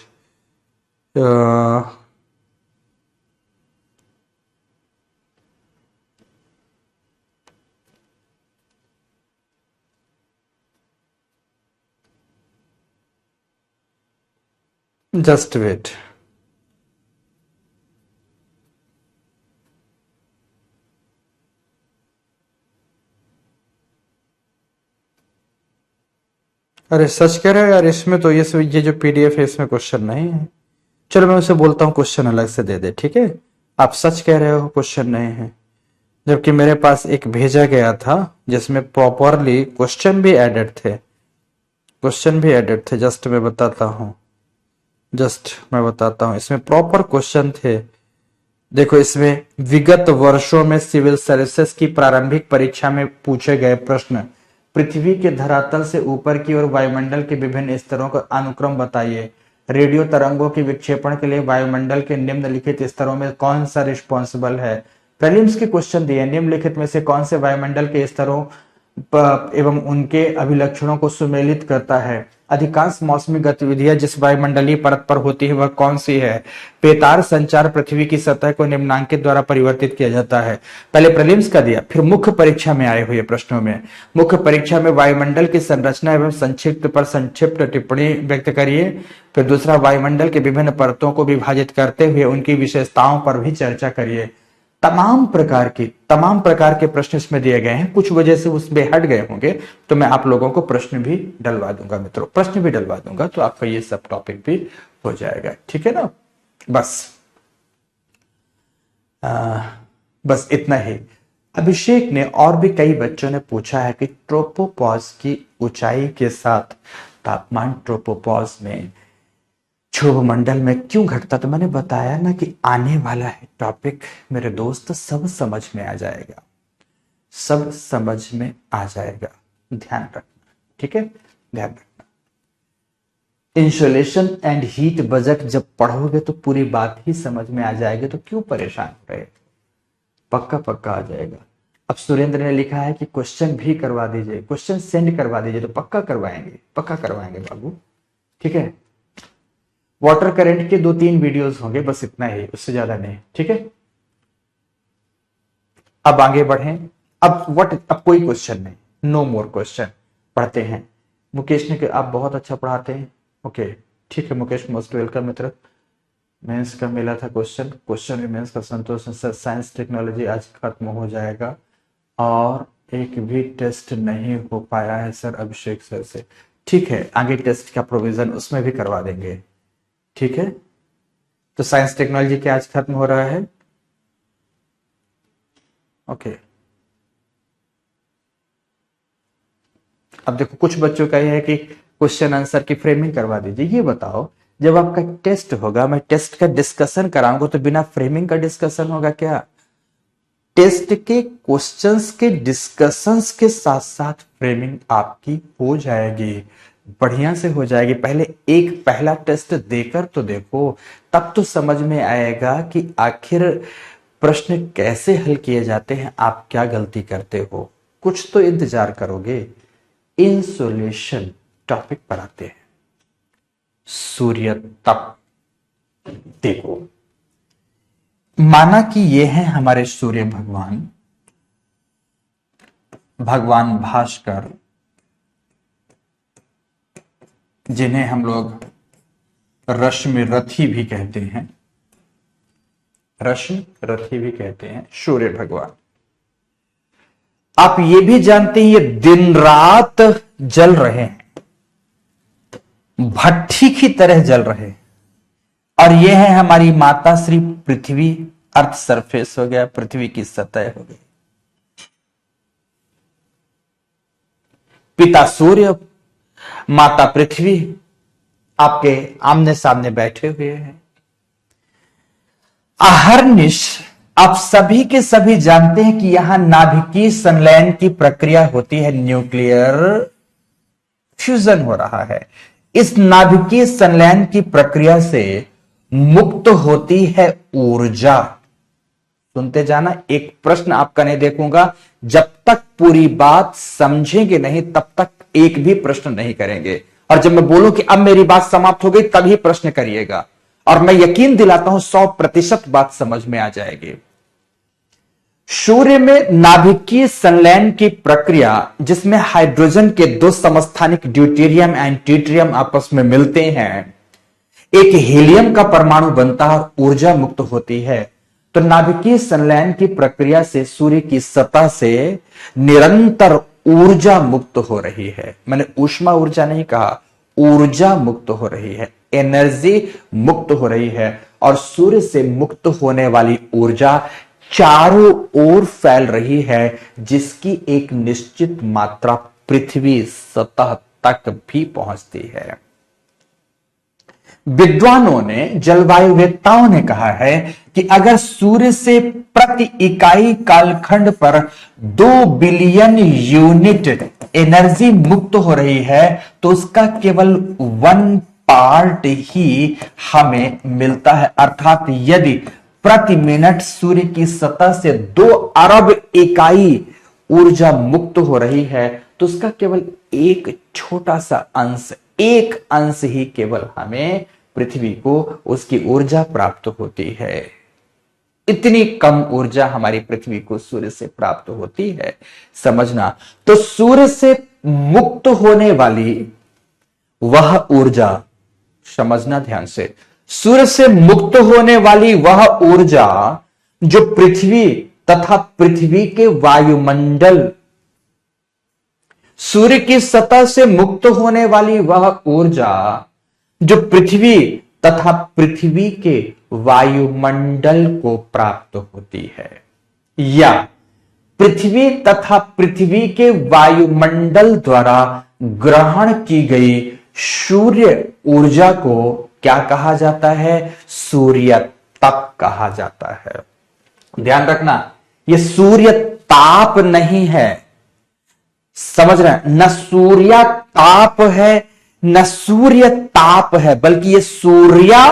just wait. अरे सच कह रहे हो यार, इसमें तो ये जो पीडीएफ है इसमें क्वेश्चन नहीं है। चलो मैं उसे बोलता हूँ क्वेश्चन अलग से दे दे, ठीक है। आप सच कह रहे हो क्वेश्चन नहीं है, जबकि मेरे पास एक भेजा गया था जिसमें प्रॉपरली क्वेश्चन भी एडेड थे, जस्ट मैं बताता हूँ इसमें प्रॉपर क्वेश्चन थे। देखो इसमें विगत वर्षों में सिविल सर्विसेज की प्रारंभिक परीक्षा में पूछे गए प्रश्न, पृथ्वी के धरातल से ऊपर की ओर वायुमंडल के विभिन्न स्तरों का अनुक्रम बताइए। रेडियो तरंगों के विक्षेपण के लिए वायुमंडल के निम्नलिखित स्तरों में कौन सा रिस्पॉन्सिबल है। प्रीलिम्स के क्वेश्चन दिए, निम्नलिखित में से कौन से वायुमंडल के स्तरों एवं उनके अभिलक्षणों को सुमेलित करता है। अधिकांश मौसमी गतिविधियां जिस वायुमंडलीय परत पर होती है वह कौन सी है। बेतार संचार पृथ्वी की सतह को निम्नांकित द्वारा परिवर्तित किया जाता है। पहले प्रीलिम्स का दिया, फिर मुख्य परीक्षा में आए हुए प्रश्नों में, मुख्य परीक्षा में वायुमंडल की संरचना एवं संक्षिप्त पर संक्षिप्त टिप्पणी व्यक्त करिए। फिर दूसरा, वायुमंडल के विभिन्न परतों को विभाजित करते हुए उनकी विशेषताओं पर भी चर्चा करिए। तमाम प्रकार के प्रश्न इसमें दिए गए हैं, कुछ वजह से उसमें हट गए होंगे तो मैं आप लोगों को प्रश्न भी डलवा दूंगा मित्रों, तो आपका ये सब टॉपिक भी हो जाएगा, ठीक है ना। बस इतना ही। अभिषेक ने और भी कई बच्चों ने पूछा है कि ट्रोपोपॉज की ऊंचाई के साथ तापमान ट्रोपोपॉज में क्षोभमंडल में क्यों घटता। तो मैंने बताया ना कि आने वाला है टॉपिक मेरे दोस्त, सब समझ में आ जाएगा, ध्यान रखना, ठीक है, ध्यान रखना। इंसुलेशन एंड हीट बजट जब पढ़ोगे तो पूरी बात ही समझ में आ जाएगी, तो क्यों परेशान हो रहे, पक्का आ जाएगा। अब सुरेंद्र ने लिखा है कि क्वेश्चन भी करवा दीजिए, क्वेश्चन सेंड करवा दीजिए, तो पक्का करवाएंगे बाबू, ठीक है। वाटर करंट के 2-3 वीडियोस होंगे, बस इतना ही, उससे ज्यादा नहीं, ठीक है। अब आगे बढ़ें। अब कोई क्वेश्चन नहीं, नो मोर क्वेश्चन, पढ़ते हैं। मुकेश ने आप बहुत अच्छा पढ़ाते हैं, ओके ठीक है मुकेश, मोस्ट वेलकम मित्र। मेंस का मिला था क्वेश्चन मेंस का संतोष सर, साइंस टेक्नोलॉजी आज खत्म हो जाएगा और एक भी टेस्ट नहीं हो पाया है सर अभिषेक सर से। ठीक है, आगे टेस्ट का प्रोविजन उसमें भी करवा देंगे, ठीक है। तो साइंस टेक्नोलॉजी क्या आज खत्म हो रहा है, ओके। अब देखो कुछ बच्चों का यह है कि क्वेश्चन आंसर की फ्रेमिंग करवा दीजिए। ये बताओ, जब आपका टेस्ट होगा, मैं टेस्ट का डिस्कशन कराऊंगा तो बिना फ्रेमिंग का डिस्कशन होगा क्या। टेस्ट के क्वेश्चंस के डिस्कशंस के साथ साथ फ्रेमिंग आपकी हो जाएगी, बढ़िया से हो जाएगी। पहला टेस्ट देकर तो देखो, तब तो समझ में आएगा कि आखिर प्रश्न कैसे हल किए जाते हैं, आप क्या गलती करते हो, कुछ तो इंतजार करोगे। इंसुलेशन टॉपिक पढ़ाते हैं, सूर्य तप। देखो, माना कि ये है हमारे सूर्य भगवान भास्कर, जिन्हें हम लोग रश्मि रथी भी कहते हैं, सूर्य भगवान। आप ये भी जानते हैं ये दिन रात जल रहे हैं, भट्ठी की तरह जल रहे, और ये है हमारी माता श्री पृथ्वी, अर्थ सरफेस हो गया, पृथ्वी की सतह हो गई। पिता सूर्य, माता पृथ्वी आपके आमने सामने बैठे हुए हैं। अहर्निश आप सभी के सभी जानते हैं कि यहां नाभिकीय संलयन की प्रक्रिया होती है, न्यूक्लियर फ्यूजन हो रहा है। इस नाभिकीय संलयन की प्रक्रिया से मुक्त होती है ऊर्जा। सुनते जाना, एक प्रश्न आपका नहीं देखूंगा, जब तक पूरी बात समझेंगे नहीं तब तक एक भी प्रश्न नहीं करेंगे, और जब मैं बोलूं कि अब मेरी बात समाप्त हो गई तभी प्रश्न करिएगा, और मैं यकीन दिलाता हूं 100% बात समझ में आ जाएगी। सूर्य में नाभिकीय संलयन की प्रक्रिया, जिसमें हाइड्रोजन के 2 समस्थानिक ड्यूटेरियम एंड ट्यूटेरियम आपस में मिलते हैं, एक हीलियम का परमाणु बनता है और ऊर्जा मुक्त होती है। तो नाभिकीय संलयन की प्रक्रिया से सूर्य की सतह से निरंतर ऊर्जा मुक्त हो रही है। मैंने ऊष्मा ऊर्जा नहीं कहा, ऊर्जा मुक्त हो रही है। एनर्जी मुक्त हो रही है और सूर्य से मुक्त होने वाली ऊर्जा चारों ओर फैल रही है, जिसकी एक निश्चित मात्रा पृथ्वी सतह तक भी पहुंचती है। विद्वानों ने, जलवायुवेत्ताओं ने कहा है कि अगर सूर्य से प्रति इकाई कालखंड पर 2 बिलियन यूनिट एनर्जी मुक्त हो रही है तो उसका केवल 1 पार्ट ही हमें मिलता है। अर्थात यदि प्रति मिनट सूर्य की सतह से 2 अरब इकाई ऊर्जा मुक्त हो रही है तो उसका केवल एक छोटा सा अंश, एक अंश ही केवल हमें पृथ्वी को उसकी ऊर्जा प्राप्त होती है। इतनी कम ऊर्जा हमारी पृथ्वी को सूर्य से प्राप्त होती है, समझना। तो सूर्य से मुक्त होने वाली वह ऊर्जा, समझना ध्यान से, सूर्य से मुक्त होने वाली वह ऊर्जा जो पृथ्वी तथा पृथ्वी के वायुमंडल, सूर्य की सतह से मुक्त होने वाली वह ऊर्जा जो पृथ्वी तथा पृथ्वी के वायुमंडल को प्राप्त होती है, या पृथ्वी तथा पृथ्वी के वायुमंडल द्वारा ग्रहण की गई सूर्य ऊर्जा को क्या कहा जाता है? सूर्य तप कहा जाता है। ध्यान रखना, यह सूर्य ताप नहीं है, समझ रहे हैं? न सूर्य ताप है न सूर्य ताप है, बल्कि ये सूर्या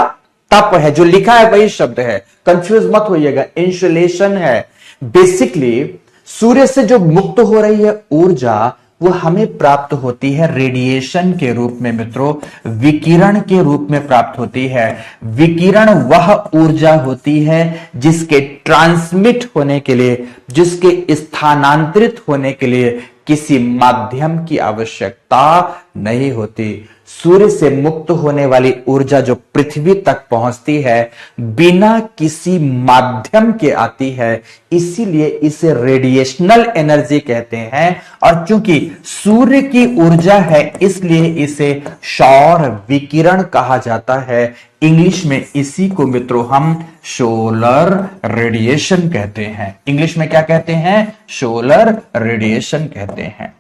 तप है। जो लिखा है वही शब्द है, कंफ्यूज मत होइएगा, इंसुलेशन है। बेसिकली सूर्य से जो मुक्त हो रही है ऊर्जा वो हमें प्राप्त होती है रेडिएशन के रूप में मित्रों, विकिरण के रूप में प्राप्त होती है। विकिरण वह ऊर्जा होती है जिसके ट्रांसमिट होने के लिए, जिसके स्थानांतरित होने के लिए किसी माध्यम की आवश्यकता नहीं होती। सूर्य से मुक्त होने वाली ऊर्जा जो पृथ्वी तक पहुंचती है बिना किसी माध्यम के आती है, इसीलिए इसे रेडिएशनल एनर्जी कहते हैं। और चूंकि सूर्य की ऊर्जा है इसलिए इसे सौर विकिरण कहा जाता है। इंग्लिश में इसी को मित्रों हम सोलर रेडिएशन कहते हैं। इंग्लिश में क्या कहते हैं? सोलर रेडिएशन कहते हैं।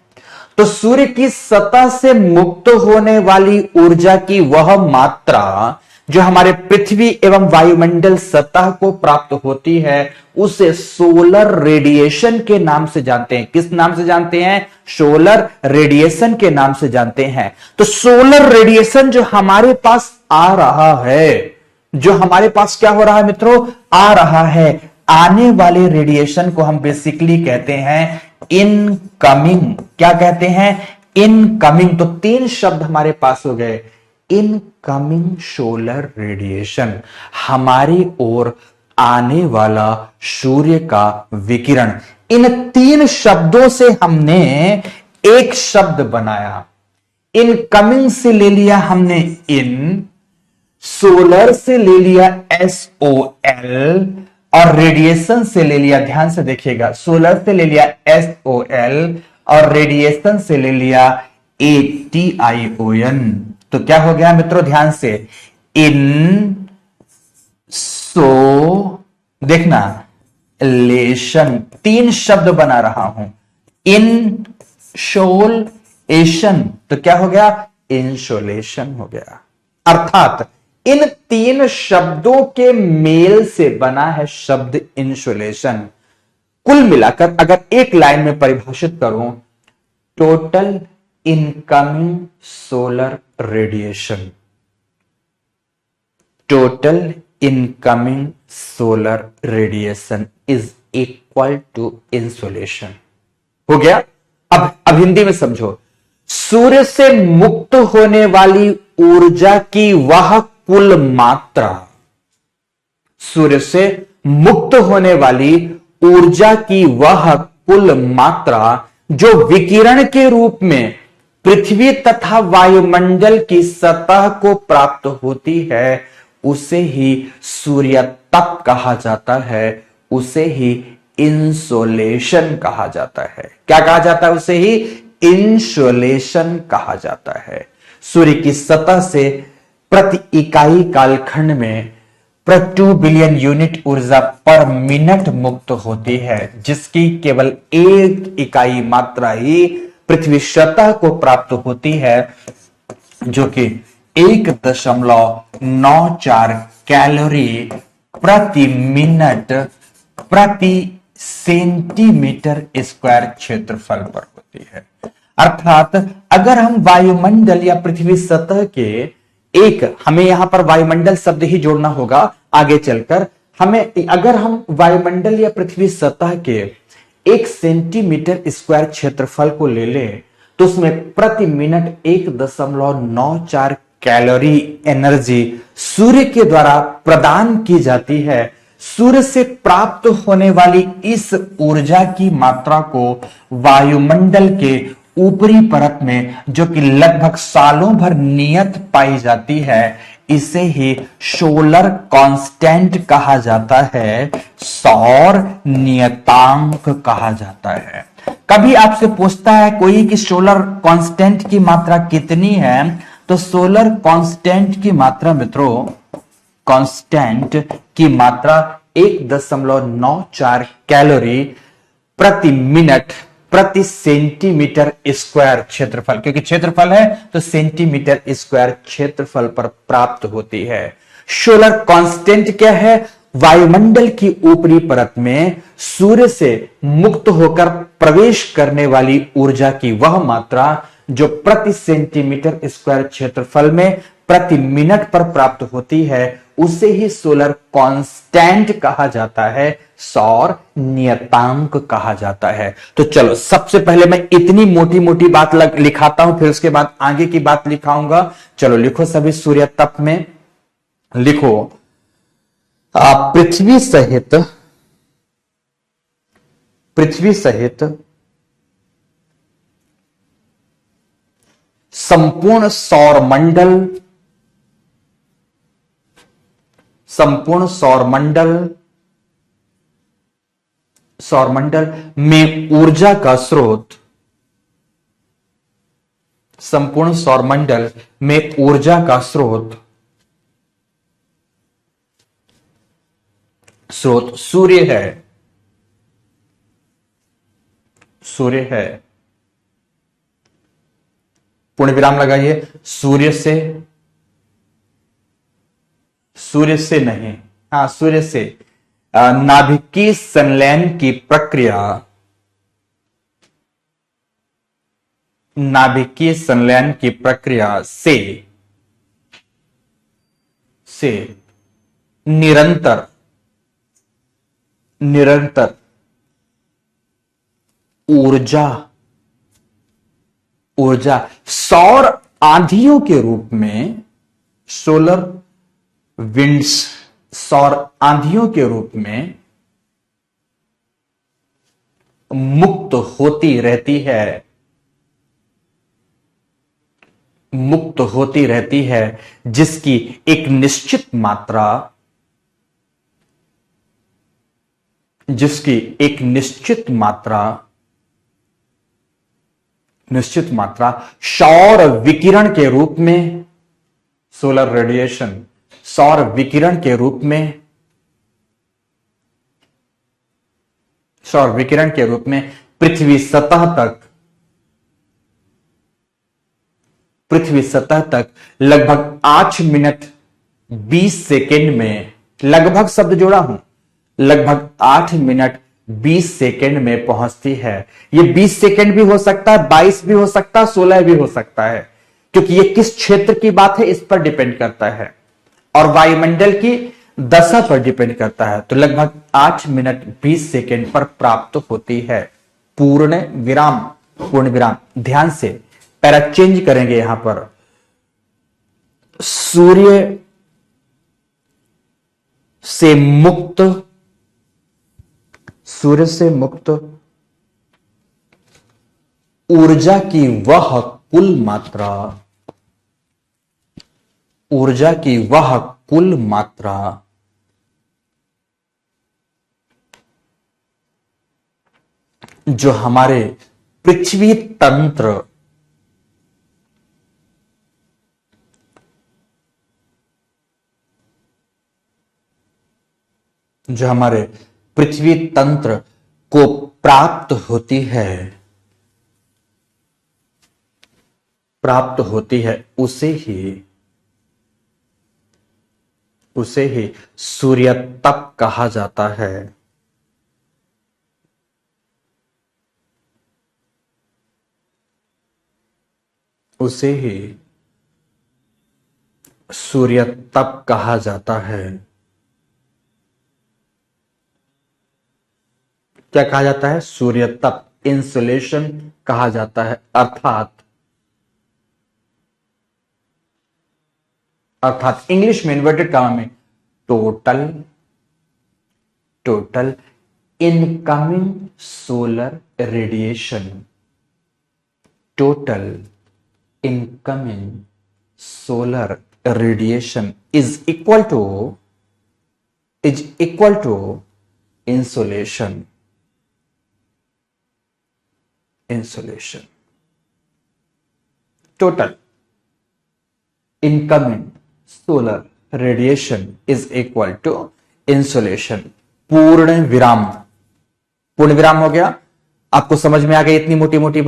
तो सूर्य की सतह से मुक्त होने वाली ऊर्जा की वह मात्रा जो हमारे पृथ्वी एवं वायुमंडल सतह को प्राप्त होती है उसे सोलर रेडिएशन के नाम से जानते हैं। किस नाम से जानते हैं? सोलर रेडिएशन के नाम से जानते हैं। तो सोलर रेडिएशन जो हमारे पास आ रहा है, जो हमारे पास क्या हो रहा है मित्रों? आ रहा है, आने वाले रेडिएशन को हम बेसिकली कहते हैं इनकमिंग। क्या कहते हैं? इनकमिंग। तो 3 शब्द हमारे पास हो गए। इनकमिंग सोलर रेडिएशन, हमारी ओर आने वाला सूर्य का विकिरण। इन 3 शब्दों से हमने एक शब्द बनाया। इनकमिंग से ले लिया हमने इन, सोलर से ले लिया SOL और रेडिएशन से ले लिया, ध्यान से देखिएगा, सोलर से ले लिया SOL और रेडिएशन से ले लिया ATION। तो क्या हो गया मित्रों? ध्यान से, इन सो देखना लेशन, 3 शब्द बना रहा हूं। इन शोल एशन, तो क्या हो गया? इंसोलेशन हो गया। अर्थात इन 3 शब्दों के मेल से बना है शब्द इंसुलेशन। कुल मिलाकर अगर एक लाइन में परिभाषित करूं, total incoming solar radiation, total incoming solar radiation is equal to insulation. हो गया? अब हिंदी में समझो, सूर्य से मुक्त होने वाली ऊर्जा की वह कुल मात्रा, सूर्य से मुक्त होने वाली ऊर्जा की वह कुल मात्रा जो विकिरण के रूप में पृथ्वी तथा वायुमंडल की सतह को प्राप्त होती है, उसे ही सूर्य तप कहा जाता है, उसे ही इंसोलेशन कहा जाता है। क्या कहा जाता है? उसे ही इंसोलेशन कहा जाता है। सूर्य की सतह से प्रति इकाई कालखंड में 2 बिलियन यूनिट ऊर्जा पर मिनट मुक्त होती है, जिसकी केवल एक इकाई मात्रा ही पृथ्वी सतह को प्राप्त होती है, जो कि 1.94 कैलोरी प्रति मिनट प्रति सेंटीमीटर स्क्वायर क्षेत्रफल पर होती है। अर्थात अगर हम वायुमंडल या पृथ्वी सतह के हमें यहां पर वायुमंडल शब्द ही जोड़ना होगा आगे चलकर, अगर हम वायुमंडल या पृथ्वी सतह के 1 सेंटीमीटर स्क्वायर क्षेत्रफल को ले लें तो उसमें प्रति मिनट 1.94 कैलोरी एनर्जी सूर्य के द्वारा प्रदान की जाती है। सूर्य से प्राप्त होने वाली इस ऊर्जा की मात्रा को वायुमंडल के ऊपरी परत में, जो कि लगभग सालों भर नियत पाई जाती है, इसे ही सोलर कांस्टेंट कहा जाता है, सौर नियतांक कहा जाता है। कभी आपसे पूछता है कोई कि सोलर कांस्टेंट की मात्रा कितनी है, तो सोलर कांस्टेंट की मात्रा मित्रों, कांस्टेंट की मात्रा 1.94 कैलोरी प्रति मिनट प्रति सेंटीमीटर स्क्वायर क्षेत्रफल, क्योंकि क्षेत्रफल है तो सेंटीमीटर स्क्वायर क्षेत्रफल पर प्राप्त होती है। सोलर कांस्टेंट क्या है? वायुमंडल की ऊपरी परत में सूर्य से मुक्त होकर प्रवेश करने वाली ऊर्जा की वह मात्रा जो प्रति सेंटीमीटर स्क्वायर क्षेत्रफल में प्रति मिनट पर प्राप्त होती है, उसे ही सोलर कांस्टेंट कहा जाता है, सौर नियतांक कहा जाता है। तो चलो सबसे पहले मैं इतनी मोटी मोटी बात लिखाता हूं, फिर उसके बाद आगे की बात लिखाऊंगा। चलो लिखो सभी, सूर्य तप में लिखो पृथ्वी सहित संपूर्ण सौरमंडल में ऊर्जा का स्रोत, संपूर्ण सौरमंडल में ऊर्जा का स्रोत सूर्य है। पूर्ण विराम लगाइए। सूर्य से नहीं, सूर्य से नाभिकीय संलयन की प्रक्रिया, नाभिकीय संलयन की प्रक्रिया से निरंतर ऊर्जा सौर आंधियों के रूप में, सोलर विंड्स, सौर आंधियों के रूप में मुक्त होती रहती है, जिसकी एक निश्चित मात्रा सौर विकिरण के रूप में, सोलर रेडिएशन, सौर विकिरण के रूप में पृथ्वी सतह तक लगभग 8 मिनट 20 सेकेंड में, लगभग शब्द जोड़ा हूं, लगभग 8 मिनट 20 सेकेंड में पहुंचती है। ये 20 सेकेंड भी हो सकता है, 22 भी हो सकता है, 16 भी हो सकता है, क्योंकि ये किस क्षेत्र की बात है इस पर डिपेंड करता है और वायुमंडल की दशा पर डिपेंड करता है। तो लगभग 8 मिनट 20 सेकेंड पर प्राप्त होती है। पूर्ण विराम। ध्यान से पैरा चेंज करेंगे यहां पर। सूर्य से मुक्त ऊर्जा की वह कुल मात्रा जो हमारे पृथ्वी तंत्र जो हमारे पृथ्वी तंत्र को प्राप्त होती है, उसे ही सूर्य तप कहा जाता है। उसे ही सूर्य तप कहा जाता है। क्या कहा जाता है? सूर्य तप, इंसुलेशन कहा जाता है। अर्थात इंग्लिश में इन्वर्टेड कामा में total incoming solar radiation, total incoming solar radiation is equal to insulation. Total incoming solar radiation is equal to insulation. पूर्ण विराम हो गया। आपको समझ में आ गई इतनी मोटी मोटी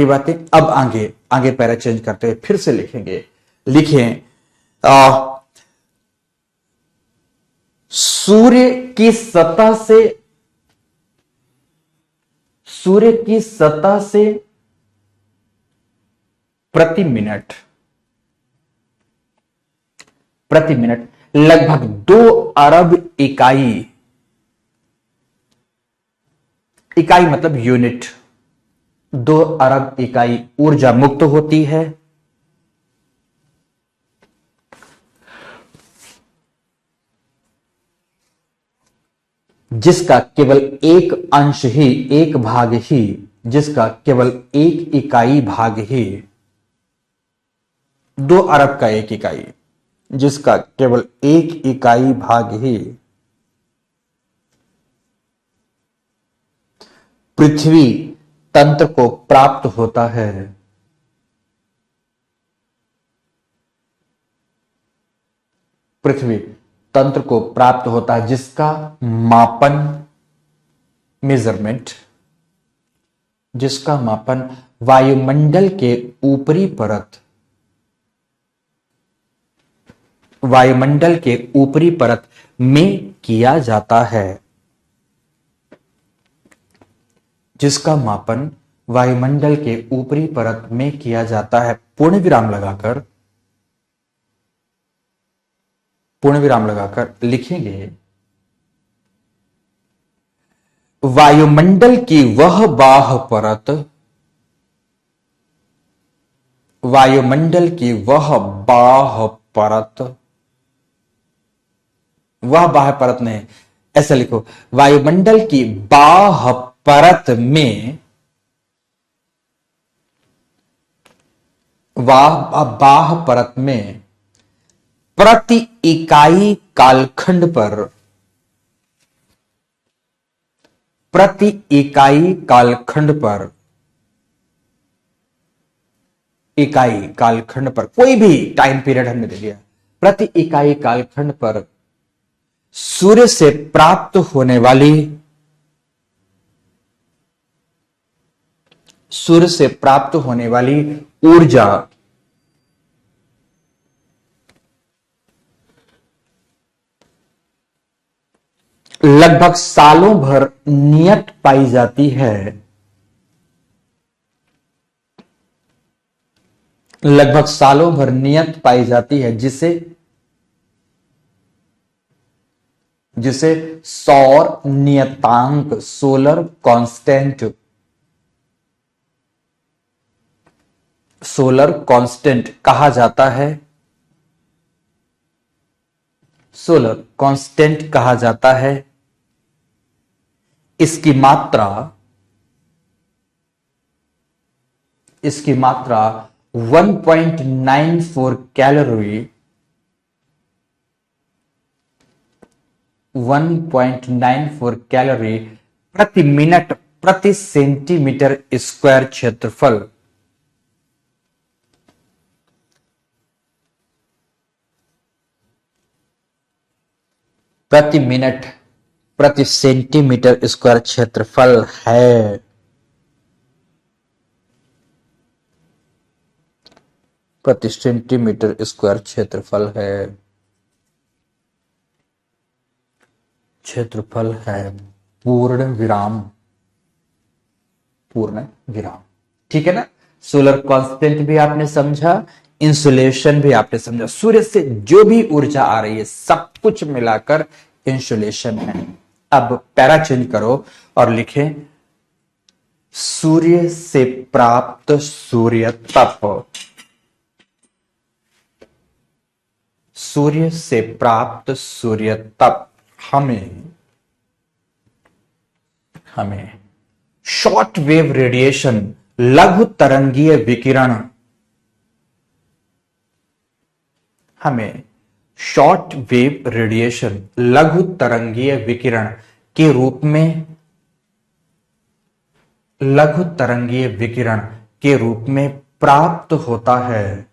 बातें। अब आगे पैरा चेंज करते हुए फिर से लिखेंगे। लिखें, सूर्य की सतह से प्रति मिनट लगभग 2 अरब इकाई मतलब यूनिट, 2 अरब इकाई ऊर्जा मुक्त होती है, जिसका केवल एक भाग ही, जिसका केवल एक इकाई भाग ही, 2 अरब का एक इकाई, जिसका केवल एक इकाई भाग ही पृथ्वी तंत्र को प्राप्त होता है। पृथ्वी तंत्र को प्राप्त होता है, जिसका मापन, मेजरमेंट, जिसका मापन वायुमंडल के ऊपरी परत में किया जाता है। जिसका मापन वायुमंडल के ऊपरी परत में किया जाता है। पूर्ण विराम लगाकर लिखेंगे, वायुमंडल की वह बाह्य परत नहीं, ऐसा लिखो, वायुमंडल की बाह्य परत में, प्रति इकाई कालखंड पर कोई भी टाइम पीरियड हमने दे दिया, प्रति इकाई कालखंड पर सूर्य से प्राप्त होने वाली ऊर्जा लगभग सालों भर नियत पाई जाती है। जिसे सौर नियतांक, सोलर कांस्टेंट कहा जाता है। इसकी मात्रा 1.94 कैलोरी, 1.94 कैलोरी प्रति मिनट प्रति सेंटीमीटर स्क्वायर क्षेत्रफल, प्रति मिनट प्रति सेंटीमीटर स्क्वायर क्षेत्रफल है। प्रति सेंटीमीटर स्क्वायर क्षेत्रफल है, क्षेत्रफल है, पूर्ण विराम, पूर्ण विराम। ठीक है ना। सोलर कांस्टेंट भी आपने समझा, इंसुलेशन भी आपने समझा। सूर्य से जो भी ऊर्जा आ रही है सब कुछ मिलाकर इंसुलेशन है। अब पैरा चेंज करो और लिखें सूर्य से प्राप्त सूर्य तप, सूर्य से प्राप्त सूर्य तप हमें शॉर्ट वेव रेडिएशन, लघु तरंगीय विकिरण, हमें शॉर्ट वेव रेडिएशन, लघु तरंगीय विकिरण के रूप में, लघु तरंगीय विकिरण के रूप में प्राप्त होता है।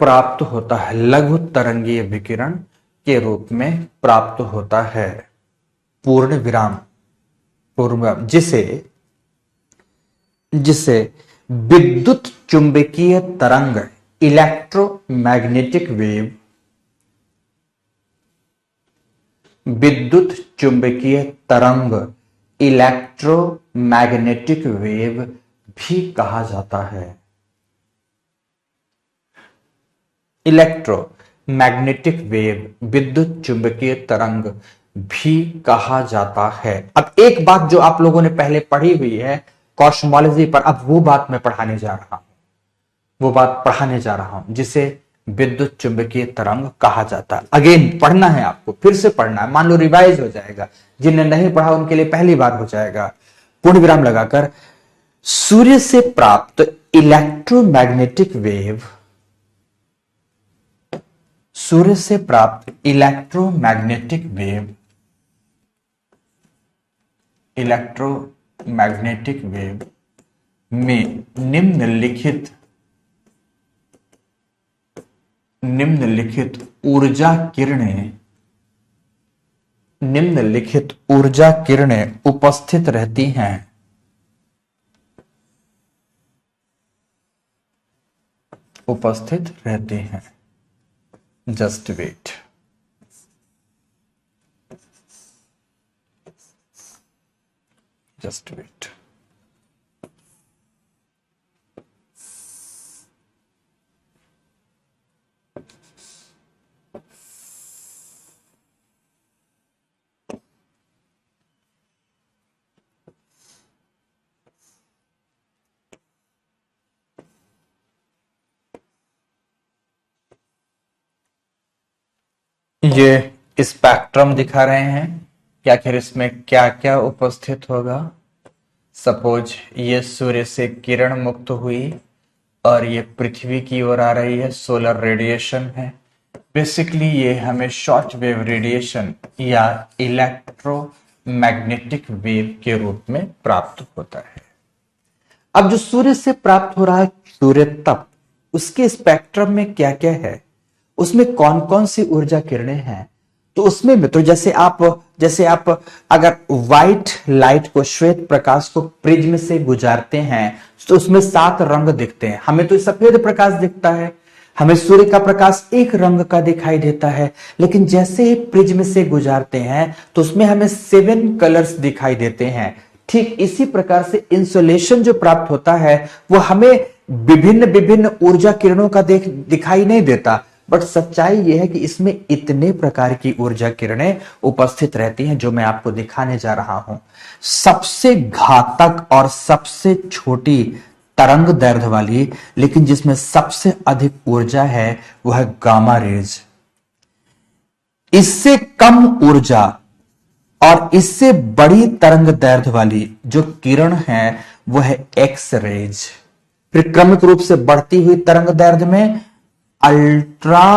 प्राप्त होता है, लघु तरंगीय विकिरण के रूप में प्राप्त होता है, पूर्ण विराम, पूर्ण विराम, जिसे विद्युत चुंबकीय तरंग, इलेक्ट्रोमैग्नेटिक वेव, विद्युत चुंबकीय तरंग, इलेक्ट्रोमैग्नेटिक वेव भी कहा जाता है। इलेक्ट्रोमैग्नेटिक वेव, विद्युत चुंबकीय तरंग भी कहा जाता है। अब एक बात जो आप लोगों ने पहले पढ़ी हुई है कॉस्मोलॉजी पर, अब वो बात मैं पढ़ाने जा रहा हूं, वो बात पढ़ाने जा रहा हूं जिसे विद्युत चुंबकीय तरंग कहा जाता है। अगेन पढ़ना है आपको, फिर से पढ़ना है, मान लो रिवाइज हो जाएगा, जिन्हें नहीं पढ़ा उनके लिए पहली बार हो जाएगा। पूर्ण विराम लगाकर सूर्य से प्राप्त इलेक्ट्रोमैग्नेटिक वेव, सूर्य से प्राप्त इलेक्ट्रोमैग्नेटिक वेव, इलेक्ट्रोमैग्नेटिक वेव में निम्नलिखित ऊर्जा किरणें, निम्नलिखित ऊर्जा किरणें उपस्थित रहती हैं। उपस्थित रहती हैं। Just wait, just wait. ये स्पेक्ट्रम दिखा रहे हैं कि आखिर इसमें क्या क्या उपस्थित होगा। सपोज ये सूर्य से किरण मुक्त हुई और ये पृथ्वी की ओर आ रही है, सोलर रेडिएशन है। बेसिकली ये हमें शॉर्ट वेव रेडिएशन या इलेक्ट्रोमैग्नेटिक वेव के रूप में प्राप्त होता है। अब जो सूर्य से प्राप्त हो रहा है सूर्य तप, उसके स्पेक्ट्रम में क्या क्या है, उसमें कौन कौन सी ऊर्जा किरणें हैं। तो उसमें मित्रों जैसे आप अगर व्हाइट लाइट को, श्वेत प्रकाश को प्रिज्म से गुजारते हैं तो उसमें 7 रंग दिखते हैं। हमें तो सफेद प्रकाश दिखता है, हमें सूर्य का प्रकाश एक रंग का दिखाई देता है, लेकिन जैसे ही प्रिज्म से गुजारते हैं तो उसमें हमें 7 कलर्स दिखाई देते हैं। ठीक इसी प्रकार से इंसुलेशन जो प्राप्त होता है वो हमें विभिन्न विभिन्न ऊर्जा किरणों का दिखाई नहीं देता, बट सच्चाई यह है कि इसमें इतने प्रकार की ऊर्जा किरणें उपस्थित रहती हैं जो मैं आपको दिखाने जा रहा हूं। सबसे घातक और सबसे छोटी तरंग दैर्ध्य वाली, लेकिन जिसमें सबसे अधिक ऊर्जा है वह है गामा रेज। इससे कम ऊर्जा और इससे बड़ी तरंग दैर्ध्य वाली जो किरण है वह है एक्स रेज। फिर क्रमिक रूप से बढ़ती हुई तरंग दैर्ध्य में अल्ट्रा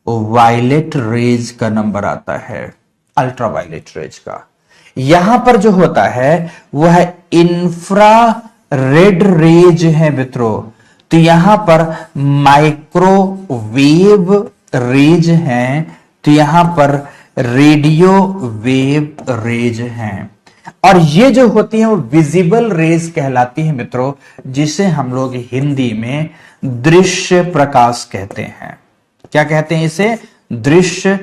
वायलेट रेज का नंबर आता है, अल्ट्रा वायलेट रेज का। यहां पर जो होता है वह है इंफ्रा रेड रेज है मित्रों, तो यहां पर माइक्रोवेव रेज हैं, तो यहां पर रेडियो वेव रेज हैं। और ये जो होती है वो विजिबल रेज कहलाती है मित्रों, जिसे हम लोग हिंदी में दृश्य प्रकाश कहते हैं। क्या कहते हैं इसे? दृश्य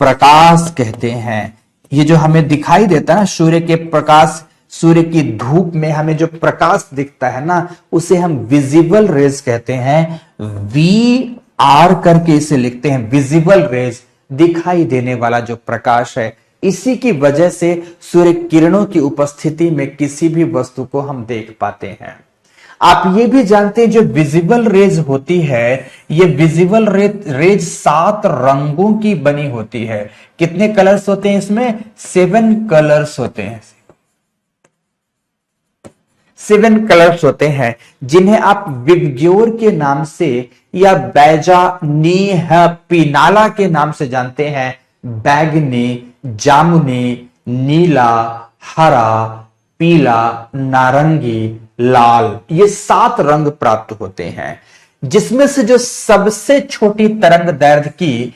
प्रकाश कहते हैं। ये जो हमें दिखाई देता है ना, सूर्य के प्रकाश, सूर्य की धूप में हमें जो प्रकाश दिखता है ना, उसे हम विजिबल रेज कहते हैं। वी आर करके इसे लिखते हैं, विजिबल रेज, दिखाई देने वाला जो प्रकाश है। इसी की वजह से सूर्य किरणों की उपस्थिति में किसी भी वस्तु को हम देख पाते हैं। आप ये भी जानते हैं जो विजिबल रेज होती है, ये विजिबल रेज 7 रंगों की बनी होती है। कितने कलर्स होते हैं इसमें? 7 कलर्स होते हैं। 7 कलर्स होते हैं, जिन्हें आप विबग्योर के नाम से या बैजानीह पिनाला के नाम से जानते हैं। बैगनी, जामुनी, नीला, हरा, पीला, नारंगी, लाल, ये 7 रंग प्राप्त होते हैं, जिसमें से जो सबसे छोटी तरंग दैर्ध्य की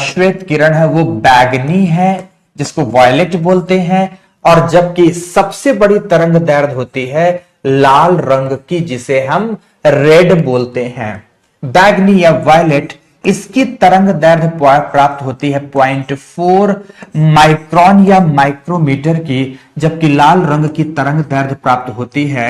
श्वेत किरण है वो बैगनी है, जिसको वॉयलेट बोलते हैं। और जबकि सबसे बड़ी तरंग दैर्ध्य होती है लाल रंग की, जिसे हम रेड बोलते हैं। बैगनी या वायलेट, इसकी तरंग दैर्ध्य प्राप्त होती है 0.4 माइक्रोन या माइक्रोमीटर की, जबकि लाल रंग की तरंग दैर्ध्य प्राप्त होती है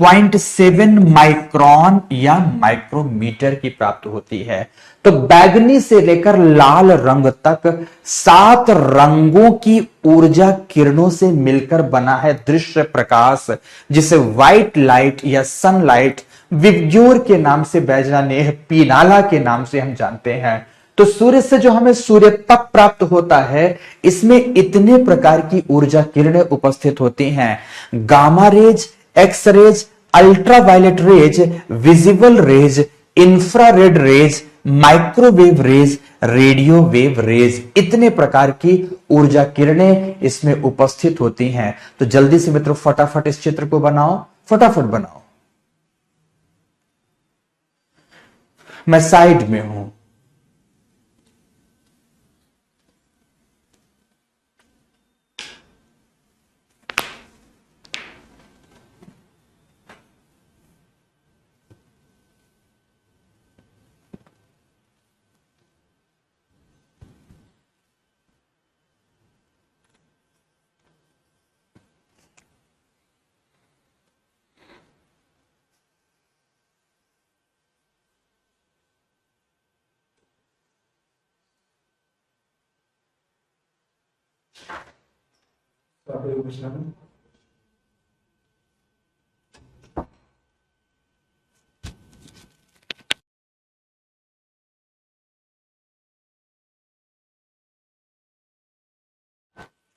0.7 माइक्रोन या माइक्रोमीटर की प्राप्त होती है। तो बैगनी से लेकर लाल रंग तक 7 रंगों की ऊर्जा किरणों से मिलकर बना है दृश्य प्रकाश, जिसे व्हाइट लाइट या सनलाइट विबग्योर के नाम से, बैजनानेह पिनाला के नाम से हम जानते हैं। तो सूर्य से जो हमें सूर्य तप प्राप्त होता है, इसमें इतने प्रकार की ऊर्जा किरणें उपस्थित होती हैं। Gamma rays, X rays, ultraviolet rays, visible rays, infrared rays, microwave rays, radio wave rays, इतने प्रकार की ऊर्जा किरणें इसमें उपस्थित होती हैं। तो जल्दी से मित्रों फटाफट इस चित्र को बनाओ, फटाफट बनाओ। मैं साइड में हूं।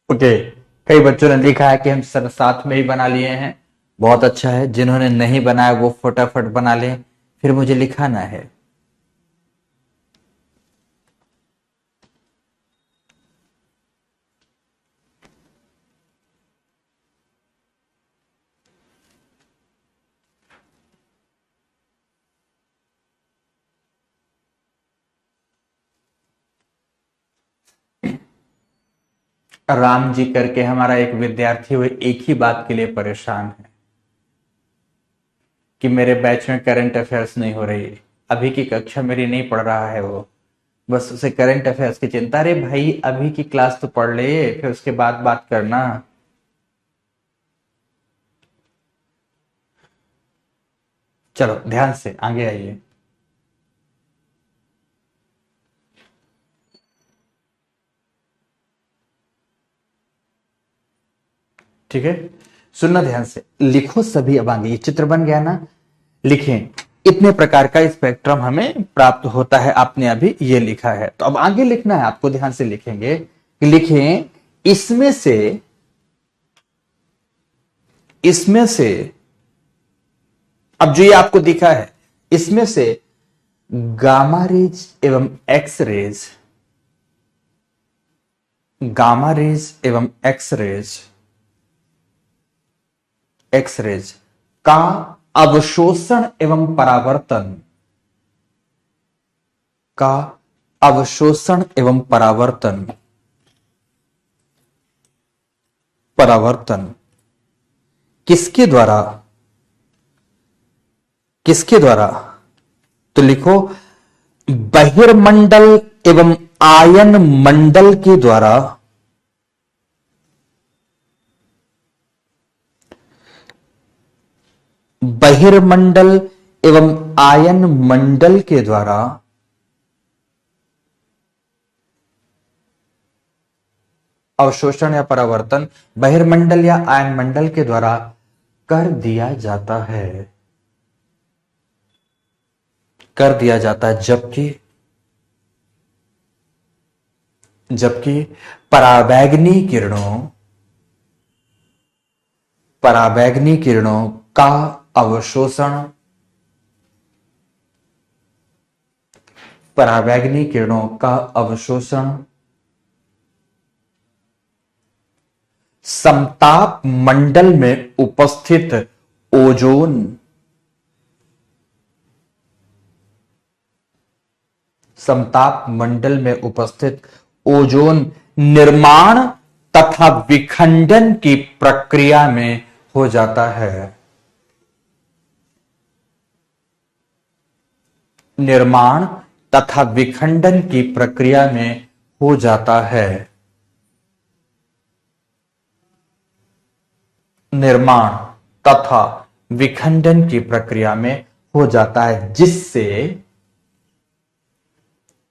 ओके, कई बच्चों ने लिखा है कि हम सब साथ में ही बना लिए हैं। बहुत अच्छा है। जिन्होंने नहीं बनाया वो फटाफट बना लें, फिर मुझे लिखाना है। राम जी करके हमारा एक विद्यार्थी, वो एक ही बात के लिए परेशान है कि मेरे बैच में करंट अफेयर्स नहीं हो रही। अभी की कक्षा मेरी नहीं पढ़ रहा है वो, बस उसे करंट अफेयर्स की चिंता। अरे भाई अभी की क्लास तो पढ़ ले, फिर उसके बाद बात करना। चलो ध्यान से आगे आइए। ठीक है, सुनना ध्यान से, लिखो सभी। अब आगे ये चित्र बन गया ना, लिखें। इतने प्रकार का स्पेक्ट्रम हमें प्राप्त होता है, आपने अभी ये लिखा है। तो अब आगे लिखना है आपको, ध्यान से लिखेंगे। लिखें, इसमें से अब जो ये आपको दिखा है, इसमें से गामा रेज एवं एक्स रेज, गामा रेज एवं एक्स रेज का अवशोषण एवं परावर्तन, का अवशोषण एवं परावर्तन, परावर्तन किसके द्वारा, किसके द्वारा? तो लिखो बहिर्मंडल एवं आयन मंडल के द्वारा, बहिर्मंडल एवं आयन मंडल के द्वारा अवशोषण या परावर्तन बहिर्मंडल या आयन मंडल के द्वारा कर दिया जाता है, कर दिया जाता है। जबकि पराबैंगनी किरणों, पराबैंगनी किरणों का अवशोषण, पराबैंगनी किरणों का अवशोषण समताप मंडल में उपस्थित ओजोन, समताप मंडल में उपस्थित ओजोन निर्माण तथा विखंडन की प्रक्रिया में हो जाता है, निर्माण तथा विखंडन की प्रक्रिया में हो जाता है, निर्माण तथा विखंडन की प्रक्रिया में हो जाता है,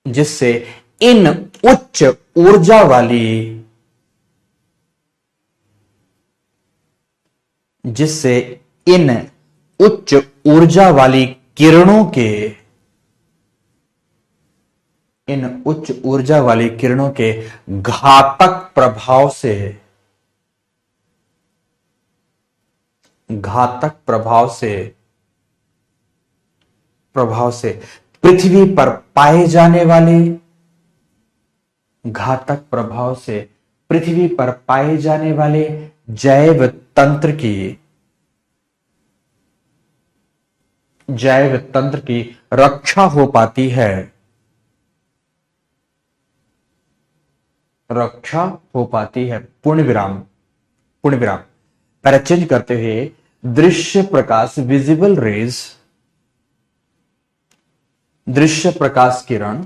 जिससे इन उच्च ऊर्जा वाली, जिससे इन उच्च ऊर्जा वाली किरणों के, इन उच्च ऊर्जा वाली किरणों के घातक प्रभाव से, घातक प्रभाव से पृथ्वी पर पाए जाने वाले, घातक प्रभाव से पृथ्वी पर पाए जाने वाले जैव तंत्र की रक्षा हो पाती है, रक्षा हो पाती है। पूर्ण विराम, पूर्ण विराम। पैरा चेंज करते हुए दृश्य प्रकाश, विजिबल रेज, दृश्य प्रकाश किरण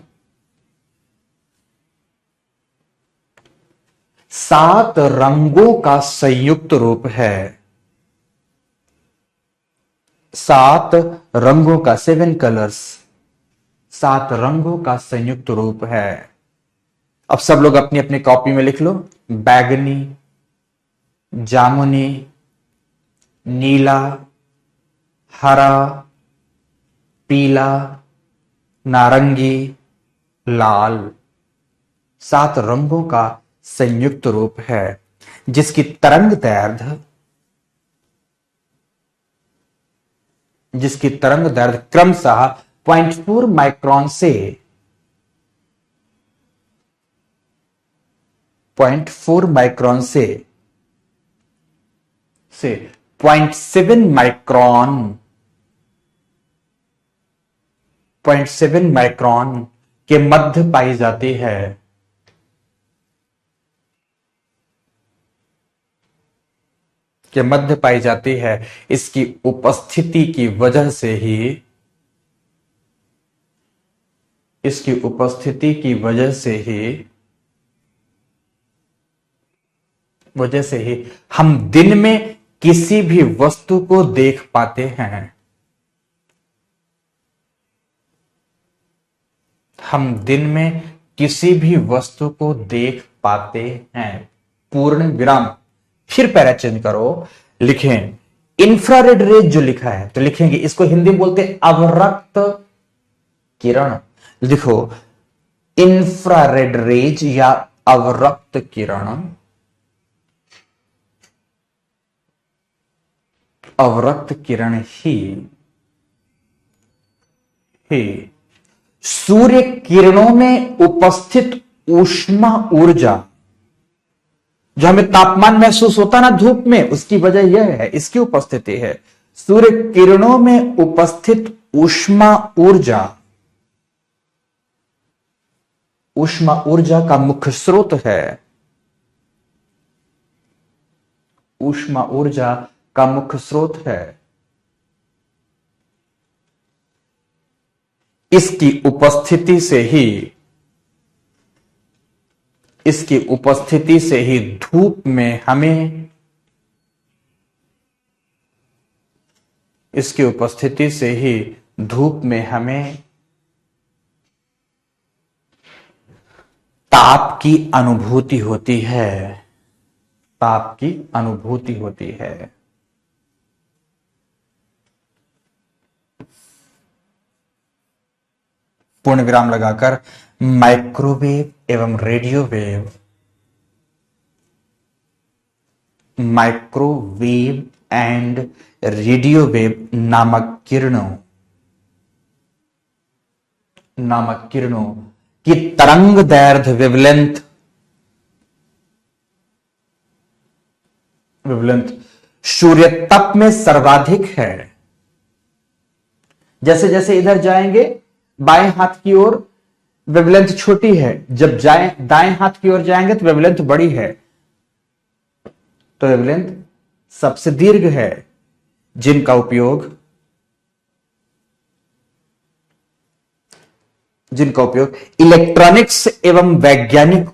7 रंगों का संयुक्त रूप है, 7 रंगों का, 7 कलर्स, 7 रंगों का संयुक्त रूप है। अब सब लोग अपनी अपनी कॉपी में लिख लो, बैगनी, जामुनी, नीला, हरा, पीला, नारंगी, लाल, 7 रंगों का संयुक्त रूप है, जिसकी तरंग दैर्घ्य क्रमशः 0.4 माइक्रोन से 0.4 माइक्रोन से 0.7 माइक्रोन, 0.7 माइक्रोन के मध्य पाई जाती है, के मध्य पाई जाती है। इसकी उपस्थिति की वजह से ही, इसकी उपस्थिति की वजह से ही हम दिन में किसी भी वस्तु को देख पाते हैं, हम दिन में किसी भी वस्तु को देख पाते हैं। पूर्ण विराम। फिर पैरा चेंज करो, लिखें इंफ्रारेड रेज जो लिखा है तो लिखेंगे इसको हिंदी में बोलते हैं अवरक्त किरण। लिखो इंफ्रारेड रेज या अवरक्त किरण, अवरक्त किरण ही सूर्य किरणों में उपस्थित ऊष्मा ऊर्जा, जो हमें तापमान महसूस होता ना धूप में, उसकी वजह यह है, इसकी उपस्थिति है। सूर्य किरणों में उपस्थित ऊष्मा ऊर्जा का मुख्य स्रोत है। ऊष्मा ऊर्जा का मुख्य स्रोत है। इसकी उपस्थिति से ही धूप में हमें ताप की अनुभूति होती है। ताप की अनुभूति होती है। पूर्ण विराम लगाकर माइक्रोवेव एवं माइक्रोवेव एंड रेडियोवेव नामक किरणों की तरंग दैर्ध्य वेवलेंथ सूर्य तप में सर्वाधिक है। जैसे जैसे इधर जाएंगे बाएं हाथ की ओर वेवलेंथ छोटी है, जब दाएं हाथ की ओर जाएंगे तो वेवलेंथ बड़ी है। तो वेवलेंथ सबसे दीर्घ है, जिनका उपयोग इलेक्ट्रॉनिक्स एवं वैज्ञानिक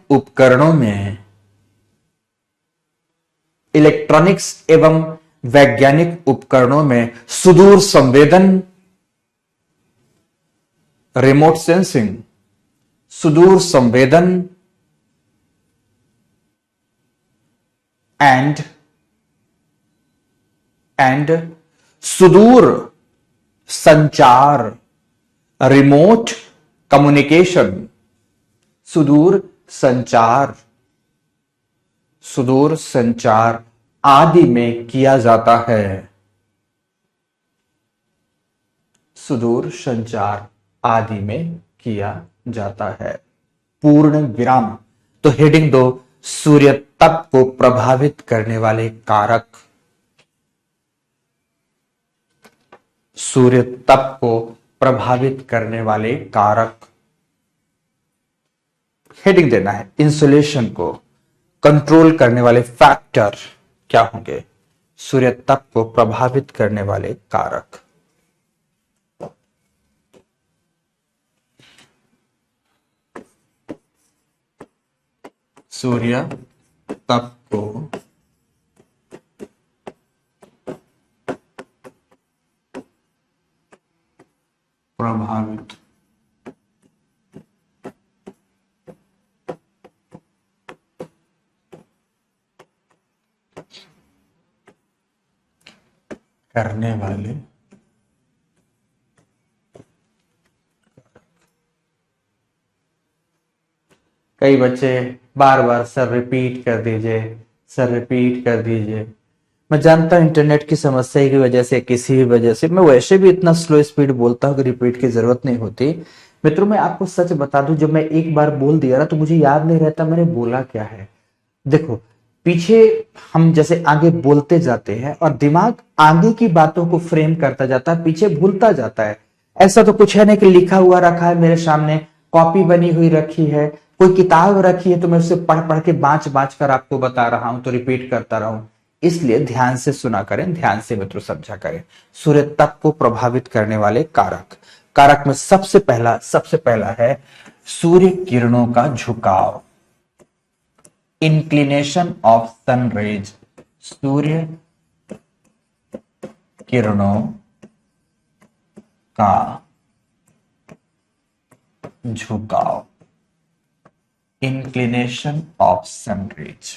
उपकरणों में सुदूर संवेदन, रिमोट सेंसिंग, एंड सुदूर संचार, रिमोट कम्युनिकेशन, सुदूर संचार आदि में किया जाता है। सुदूर संचार आदि में किया जाता है। पूर्ण विराम। तो हेडिंग 2, सूर्य तप को प्रभावित करने वाले कारक। सूर्य तप को प्रभावित करने वाले कारक। हेडिंग देना है, इंसुलेशन को कंट्रोल करने वाले फैक्टर क्या होंगे? सूर्य तप को प्रभावित करने वाले कारक। सूर्य तप को प्रभावित करने वाले कई बच्चे बार बार सर रिपीट कर दीजिए। मैं जानता हूं इंटरनेट की समस्या की वजह से, किसी भी वजह से, मैं वैसे भी इतना स्लो स्पीड बोलता हूं कि रिपीट की जरूरत नहीं होती। मित्रों, मैं आपको सच बता दूं, जब मैं एक बार बोल दिया ना तो मुझे याद नहीं रहता मैंने बोला क्या है। देखो, पीछे हम जैसे आगे बोलते जाते हैं और दिमाग आगे की बातों को फ्रेम करता जाता है, पीछे भूलता जाता है। ऐसा तो कुछ है नहीं कि लिखा हुआ रखा है मेरे सामने, कॉपी बनी हुई रखी है, कोई किताब रखी है तो मैं उसे पढ़ पढ़ के बाँच बाँच कर आपको बता रहा हूं तो रिपीट करता रहूं। इसलिए ध्यान से सुना करें, ध्यान से मित्रों समझा करें। सूर्य तप को प्रभावित करने वाले कारक में सबसे पहला है सूर्य किरणों का झुकाव। Inclination of sun rays. सूर्य किरणों का झुकाव। Inclination of sun rays.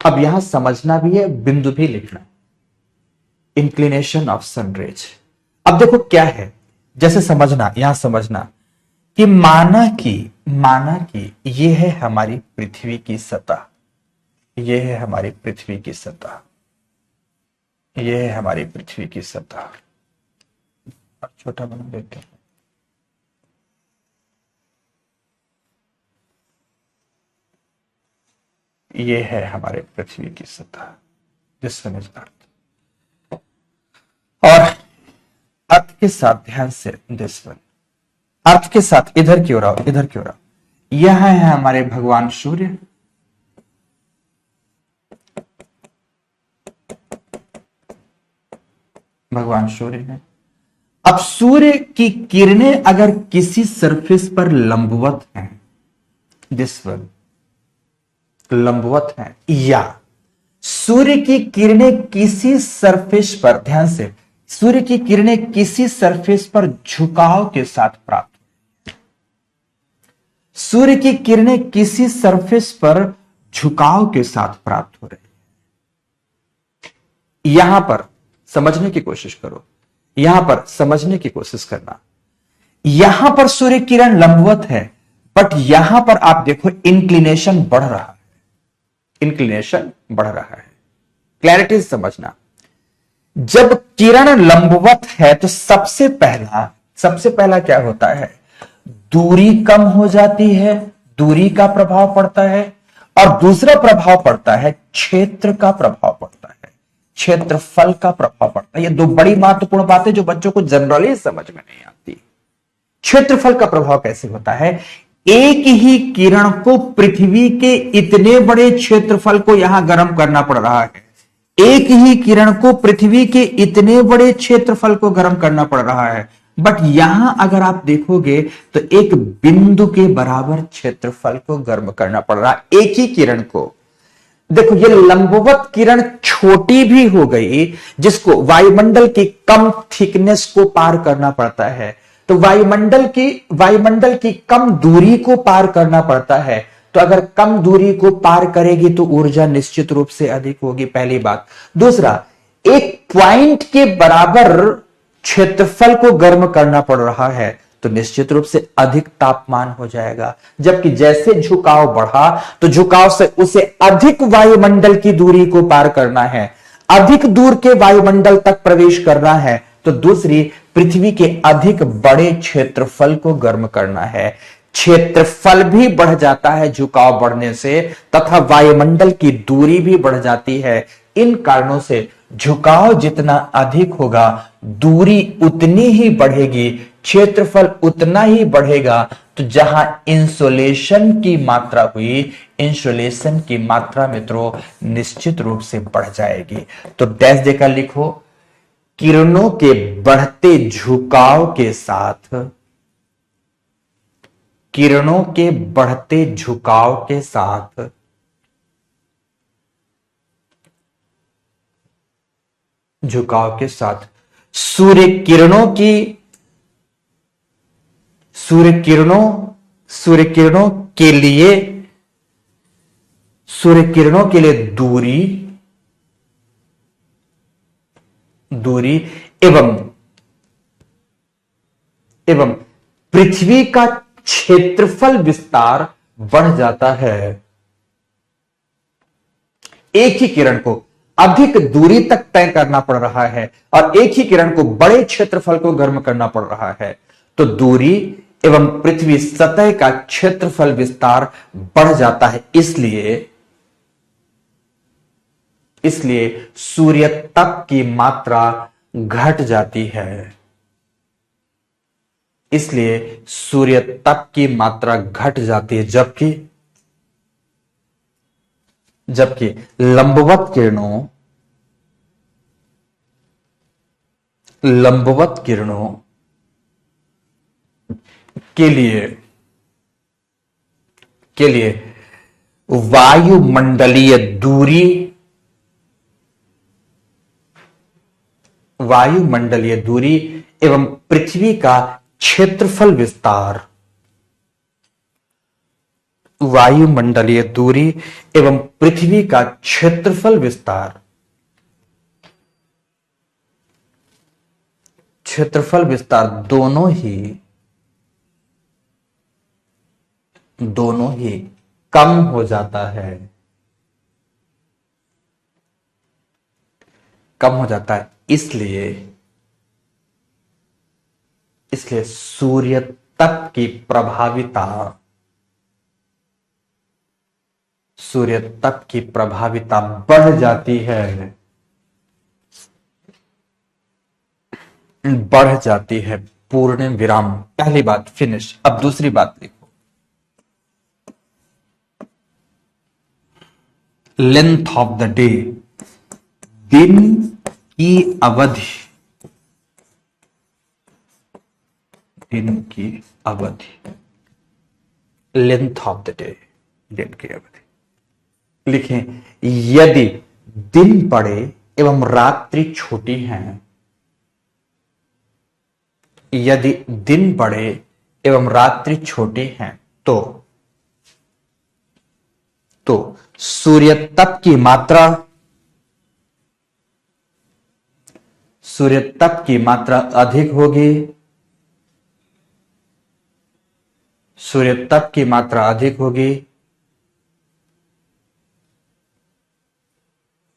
अब यहां समझना भी है, बिंदु भी लिखना है। Inclination of sun rays. अब देखो क्या है, जैसे समझना, यहां समझना कि माना कि ये है हमारी पृथ्वी की सतह, ये है हमारी पृथ्वी की सतह, ये है हमारी पृथ्वी की सतह। छोटा बना देते हैं। ये है हमारे पृथ्वी की सतह, दिस वन इज अर्थ। और अर्थ के साथ ध्यान से दिस वन, अर्थ के साथ इधर की ओर आओ, इधर की ओर आओ। यह है हमारे भगवान सूर्य, भगवान सूर्य है। अब सूर्य की किरणें अगर किसी सरफेस पर लंबवत हैं, दिस वन लंबवत है, या सूर्य की किरणें किसी सरफेस पर, ध्यान से, सूर्य की किरणें किसी सरफेस पर झुकाव के साथ प्राप्त, सूर्य की किरणें किसी सरफेस पर झुकाव के साथ प्राप्त हो रही है। यहां पर समझने की कोशिश करो, यहां पर समझने की कोशिश करना। यहां पर सूर्य किरण लंबवत है, बट यहां पर आप देखो इंक्लिनेशन बढ़ रहा है, इंक्लिनेशन बढ़ रहा है। क्लैरिटी से समझना, जब किरण लंबवत है तो सबसे पहला क्या होता है, दूरी कम हो जाती है, दूरी का प्रभाव पड़ता है। और दूसरा प्रभाव पड़ता है क्षेत्र का प्रभाव पड़ता है, क्षेत्रफल का प्रभाव पड़ता है। ये दो बड़ी महत्वपूर्ण बातें जो बच्चों को जनरली समझ में नहीं आती। क्षेत्रफल का प्रभाव कैसे होता है, एक ही किरण को पृथ्वी के इतने बड़े क्षेत्रफल को यहां गर्म करना पड़ रहा है, एक ही किरण को पृथ्वी के इतने बड़े क्षेत्रफल को गर्म करना पड़ रहा है, बट यहां अगर आप देखोगे तो एक बिंदु के बराबर क्षेत्रफल को गर्म करना पड़ रहा है, एक ही किरण को। देखो ये लंबवत किरण छोटी भी हो गई, जिसको वायुमंडल की कम थिकनेस को पार करना पड़ता है, तो वायुमंडल की कम दूरी को पार करना पड़ता है। तो अगर कम दूरी को पार करेगी तो ऊर्जा निश्चित रूप से अधिक होगी, पहली बात। दूसरा, एक पॉइंट के बराबर क्षेत्रफल को गर्म करना पड़ रहा है तो निश्चित रूप से अधिक तापमान हो जाएगा। जबकि जैसे झुकाव बढ़ा तो झुकाव से उसे अधिक वायुमंडल की दूरी को पार करना है, अधिक दूर के वायुमंडल तक प्रवेश करना है, तो दूसरी पृथ्वी के अधिक बड़े क्षेत्रफल को गर्म करना है। क्षेत्रफल भी बढ़ जाता है झुकाव बढ़ने से, तथा वायुमंडल की दूरी भी बढ़ जाती है। इन कारणों से झुकाव जितना अधिक होगा, दूरी उतनी ही बढ़ेगी, क्षेत्रफल उतना ही बढ़ेगा। तो जहां इंसोलेशन की मात्रा हुई, इंसोलेशन की मात्रा मित्रों निश्चित रूप से बढ़ जाएगी। तो डैश देकर लिखो, किरणों के बढ़ते झुकाव के साथ, किरणों के बढ़ते झुकाव के साथ सूर्य किरणों के लिए दूरी एवं पृथ्वी का क्षेत्रफल विस्तार बढ़ जाता है। एक ही किरण को अधिक दूरी तक तय करना पड़ रहा है और एक ही किरण को बड़े क्षेत्रफल को गर्म करना पड़ रहा है, तो दूरी एवं पृथ्वी सतह का क्षेत्रफल विस्तार बढ़ जाता है। इसलिए सूर्य तप की मात्रा घट जाती है। इसलिए सूर्य तप की मात्रा घट जाती है, जबकि लंबवत किरणों के लिए वायुमंडलीय दूरी एवं पृथ्वी का क्षेत्रफल विस्तार, वायुमंडलीय दूरी एवं पृथ्वी का क्षेत्रफल विस्तार दोनों ही कम हो जाता है, इसलिए सूर्य तप की प्रभाविता सूर्य तप की प्रभाविता बढ़ जाती है, बढ़ जाती है। पूर्ण विराम। पहली बात फिनिश। अब दूसरी बात देखो, लेंथ ऑफ द डे, दिन की अवधि, दिन की अवधि, लेंथ ऑफ द डे, दिन की अवधि। लिखें, यदि दिन बड़े एवं रात्रि छोटी हैं, यदि दिन बड़े एवं रात्रि छोटी हैं, तो सूर्य तप की मात्रा, सूर्य तप की मात्रा अधिक होगी, सूर्य तप की मात्रा अधिक होगी,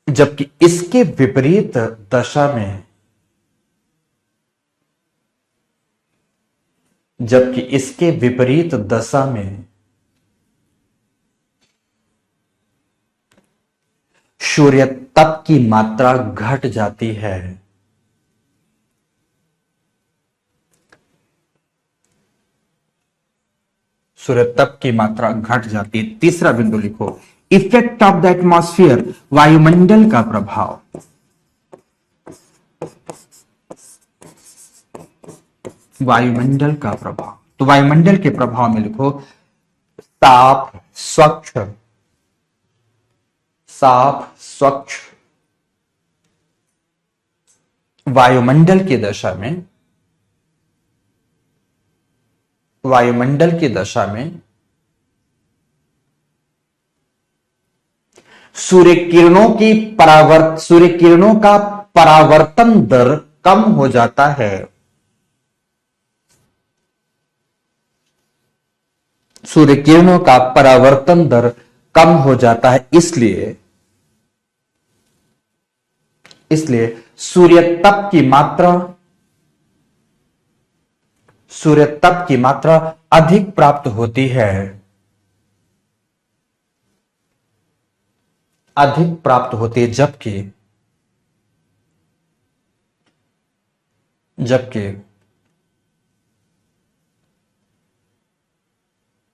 जबकि इसके विपरीत दशा में, जबकि इसके विपरीत दशा में सूर्य तप की मात्रा घट जाती है। सूर्य तप की मात्रा घट जाती है। तीसरा बिंदु लिखो, इफेक्ट ऑफ द एटमॉस्फेयर, वायुमंडल का प्रभाव, वायुमंडल का प्रभाव। तो वायुमंडल के प्रभाव में लिखो, साफ स्वच्छ, साफ स्वच्छ वायुमंडल की दशा में, वायुमंडल की दशा में सूर्य किरणों की सूर्य किरणों का परावर्तन दर कम हो जाता है। सूर्य किरणों का परावर्तन दर कम हो जाता है, इसलिए सूर्य तप की मात्रा, सूर्य तप की मात्रा अधिक प्राप्त होती है, अधिक प्राप्त होती है। जबकि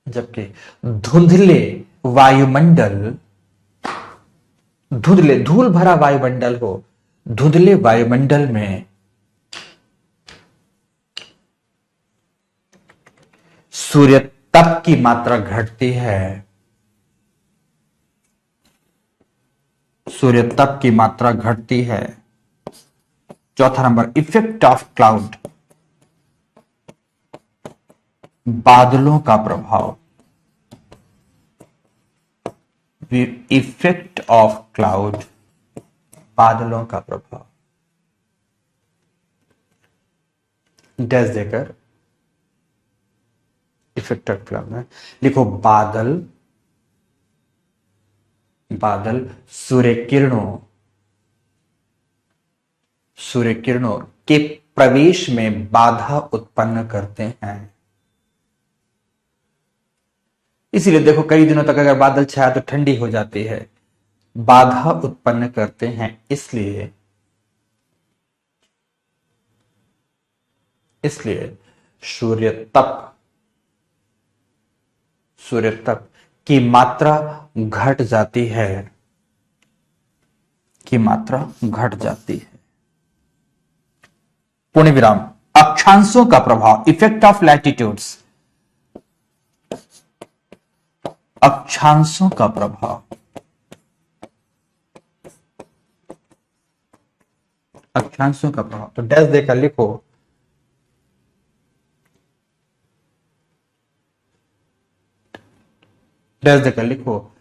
जबकि धुंधले वायुमंडल, धुंधले धूल भरा वायुमंडल हो, धुंधले वायुमंडल में सूर्य तप की मात्रा घटती है, सूर्य तप की मात्रा घटती है। चौथा नंबर, इफेक्ट ऑफ क्लाउड, बादलों का प्रभाव, इफेक्ट ऑफ क्लाउड, बादलों का प्रभाव। डैश देकर इफेक्ट ऑफ क्लाउड में लिखो, बादल, बादल सूर्य किरणों के प्रवेश में बाधा उत्पन्न करते हैं। इसीलिए देखो, कई दिनों तक अगर बादल छाया तो ठंडी हो जाती है, बाधा उत्पन्न करते हैं। इसलिए सूर्य तप की मात्रा घट जाती है, की मात्रा घट जाती है। पूर्ण विराम। अक्षांशों का प्रभाव, इफेक्ट ऑफ लैटिट्यूड्स, अक्षांशों का प्रभाव, अक्षांशों का प्रभाव। तो डैश देकर लिखो, डैश देकर लिखो,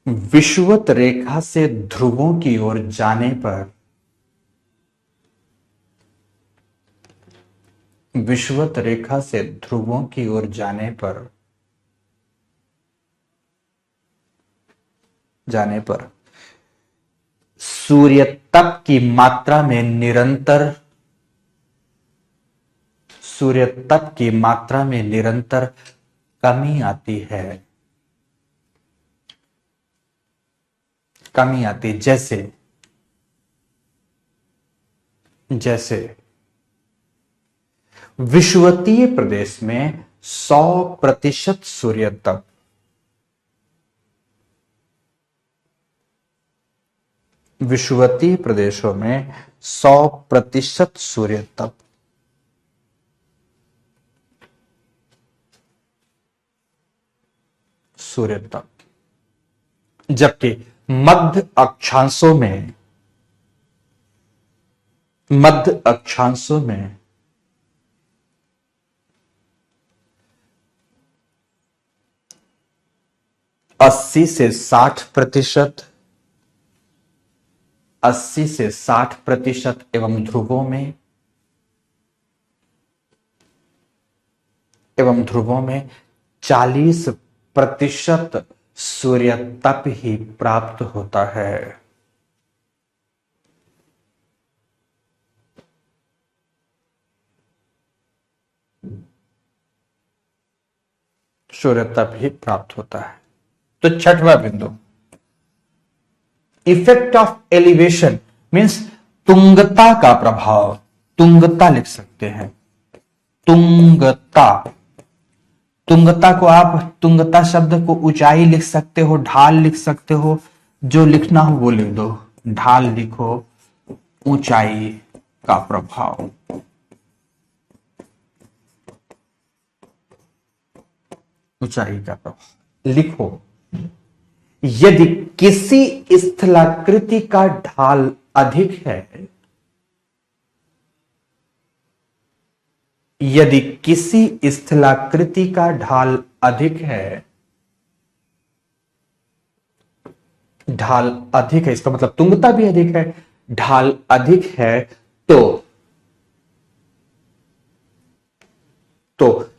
विषुवत रेखा से ध्रुवों की ओर जाने पर, विषुवत रेखा से ध्रुवों की ओर जाने पर सूर्य तप की मात्रा में निरंतर, सूर्य तप की मात्रा में निरंतर कमी आती है, कमी आती है। जैसे जैसे विषुवतीय प्रदेश में 100% सूर्य तप, विषुवतीय प्रदेशों में 100% सूर्य तप, सूर्य तप, जबकि मध्य अक्षांशों में 80 से 60%, 80 से 60% एवं ध्रुवों में 40% सूर्य तप ही प्राप्त होता है। सूर्य तप ही प्राप्त होता है। तो छठवां बिंदु, इफेक्ट ऑफ एलिवेशन मीन्स तुंगता का प्रभाव, तुंगता लिख सकते हैं, तुंगता। तुंगता को आप तुंगता शब्द को ऊंचाई लिख सकते हो, ढाल लिख सकते हो, जो लिखना हो वो लिख दो। ढाल लिखो, ऊंचाई का प्रभाव, ऊंचाई का प्रभाव लिखो। यदि किसी स्थलाकृति का ढाल अधिक है, यदि किसी स्थलाकृति का ढाल अधिक है, ढाल अधिक है, इसका मतलब तुंगता भी अधिक है, ढाल अधिक है, तो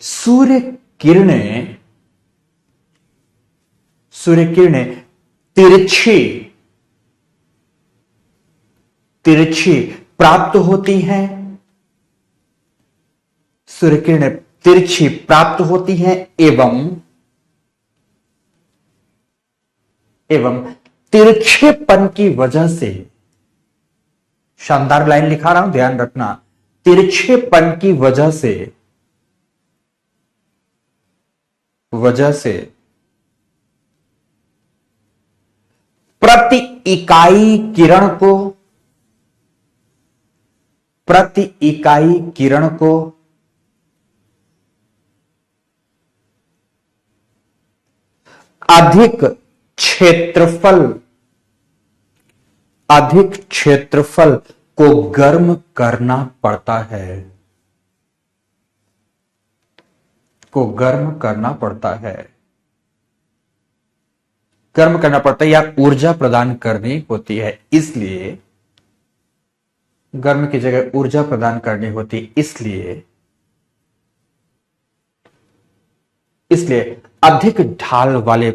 सूर्य किरणें तिरछी प्राप्त होती हैं, सूर्य किरणें तिरछी प्राप्त होती हैं एवं तिरछेपन की वजह से, शानदार लाइन लिखा रहा हूं, ध्यान रखना, तिरछेपन की वजह से प्रति इकाई किरण को अधिक क्षेत्रफल को गर्म करना पड़ता है, गर्म करना पड़ता है या ऊर्जा प्रदान करनी होती है। इसलिए गर्म की जगह ऊर्जा प्रदान करनी होती, इसलिए अधिक ढाल वाले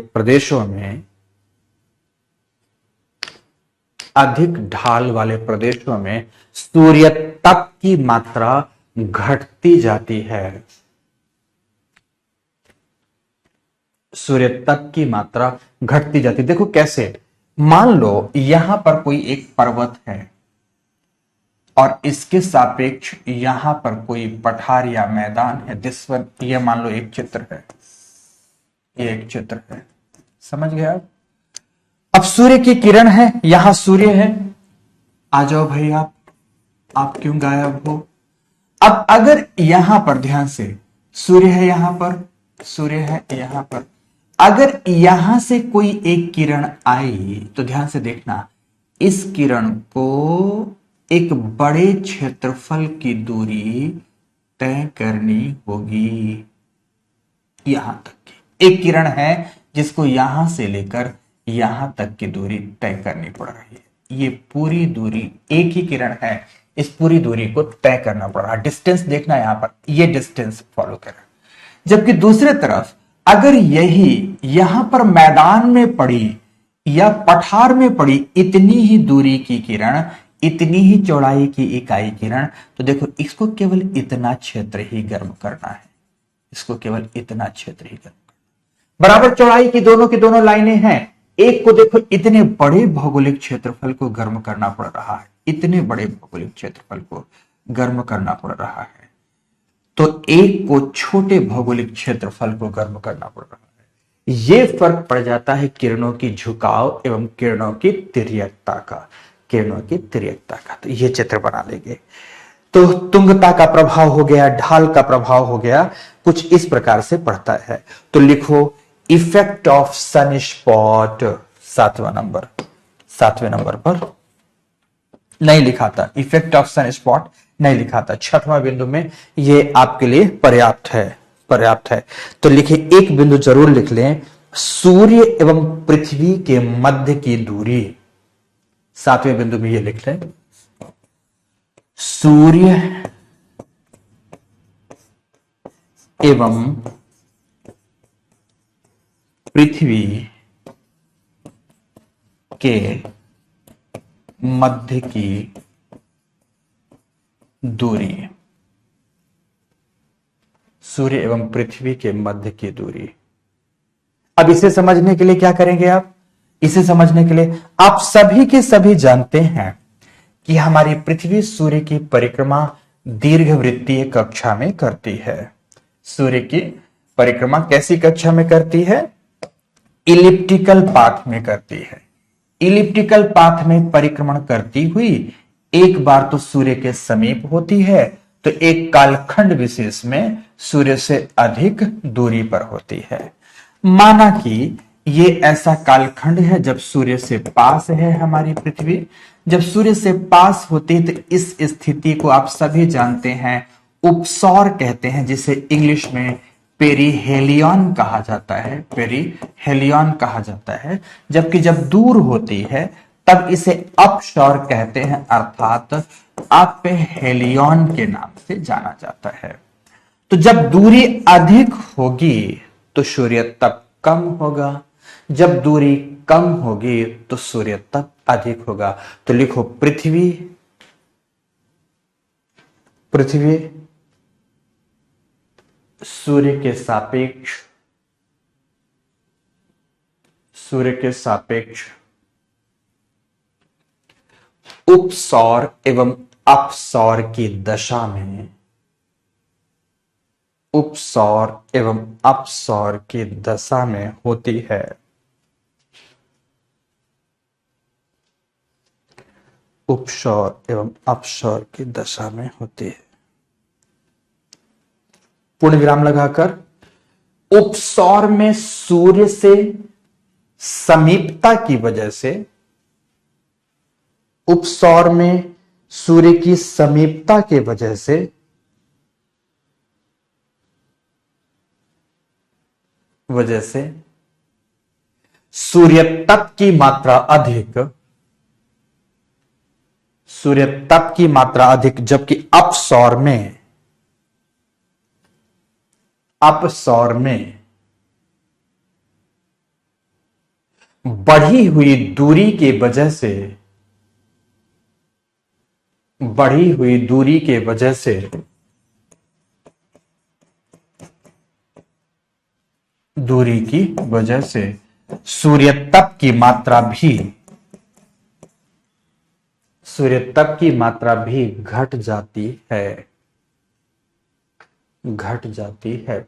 प्रदेशों में सूर्य तप की मात्रा घटती जाती है, सूर्य तप की मात्रा घटती जाती। देखो कैसे, मान लो यहां पर कोई एक पर्वत है और इसके सापेक्ष यहां पर कोई पठार या मैदान है। दिस वन, ये मान लो एक चित्र है, ये एक चित्र है, समझ गए आप? अब सूर्य की किरण है, यहां सूर्य है, आ जाओ भाई आप क्यों गायब हो? अब अगर यहां पर ध्यान से सूर्य है, यहां पर सूर्य है, यहां पर अगर यहां से कोई एक किरण आई तो ध्यान से देखना, इस किरण को एक बड़े क्षेत्रफल की दूरी तय करनी होगी। यहां तक की एक किरण है जिसको यहां से लेकर यहां तक की दूरी तय करनी पड़ रही है। ये पूरी दूरी, एक ही किरण है, इस पूरी दूरी को तय करना पड़ रहा है। डिस्टेंस देखना यहां पर, ये डिस्टेंस फॉलो कर रहा है। जबकि दूसरे तरफ अगर यही यहां पर मैदान में पड़ी या पठार में पड़ी इतनी ही दूरी की किरण, इतनी ही चौड़ाई की इकाई किरण, तो देखो इसको केवल इतना क्षेत्र ही गर्म करना है, इसको केवल इतना क्षेत्र ही गर्म करना। बराबर चौड़ाई की दोनों लाइनें हैं, एक को देखो, इतने बड़े भौगोलिक क्षेत्रफल को गर्म करना पड़ रहा है, इतने बड़े भौगोलिक क्षेत्रफल को गर्म करना पड़ रहा है, तो एक को छोटे भौगोलिक क्षेत्रफल को गर्म करना पड़ रहा है। ये फर्क पड़ जाता है किरणों की झुकाव एवं किरणों की तिर्यकता का, किरणों की तिर्यकता का। तो ये चित्र बना लेंगे। तो तुंगता का प्रभाव हो गया, ढाल का प्रभाव हो गया, कुछ इस प्रकार से पड़ता है। तो लिखो इफेक्ट ऑफ सन स्पॉट, सातवें नंबर पर नहीं लिखा था, इफेक्ट ऑफ सन स्पॉट नहीं लिखा था, छठवां बिंदु में ये आपके लिए पर्याप्त है, पर्याप्त है। तो लिखिए, एक बिंदु जरूर लिख लें, सूर्य एवं पृथ्वी के मध्य की दूरी। सातवें बिंदु में ये लिख लें, सूर्य एवं पृथ्वी के मध्य की दूरी, सूर्य एवं पृथ्वी के मध्य की दूरी। अब इसे समझने के लिए क्या करेंगे आप? इसे समझने के लिए आप सभी के सभी जानते हैं कि हमारी पृथ्वी सूर्य की परिक्रमा दीर्घवृत्तीय कक्षा में करती है। सूर्य की परिक्रमा कैसी कक्षा में करती है? इलिप्टिकल पाथ में करती है। इलिप्टिकल पाथ में परिक्रमण करती हुई एक बार तो सूर्य के समीप होती है, तो एक कालखंड विशेष में सूर्य से अधिक दूरी पर होती है। माना कि ये ऐसा कालखंड है जब सूर्य से पास है हमारी पृथ्वी, जब सूर्य से पास होती है तो इस स्थिति को आप सभी जानते हैं, उपसौर कहते हैं, जिसे इंग्लिश में पेरीहेलियन कहा जाता है, पेरीहेलियन कहा जाता है। जबकि जब दूर होती है तब इसे अपसौर कहते हैं, अर्थात अपेहेलियन के नाम से जाना जाता है। तो जब दूरी अधिक होगी तो सूर्य तप कम होगा, जब दूरी कम होगी तो सूर्य तप अधिक होगा। तो लिखो पृथ्वी सूर्य के सापेक्ष उपसौर एवं अपसौर की दशा में, उपसौर एवं अपसौर की दशा में होती है। उपसौर एवं अपसौर की दशा में होती है। पूर्ण विराम लगाकर, उपसौर में सूर्य से समीपता की वजह से, उपसौर में सूर्य की समीपता के वजह से सूर्य तप की मात्रा अधिक, सूर्य तप की मात्रा अधिक, जबकि अपसौर में बढ़ी हुई दूरी के वजह से, बढ़ी हुई दूरी के वजह से दूरी की वजह से सूर्य तप की मात्रा भी, सूर्य तप की मात्रा भी घट जाती है, घट जाती है।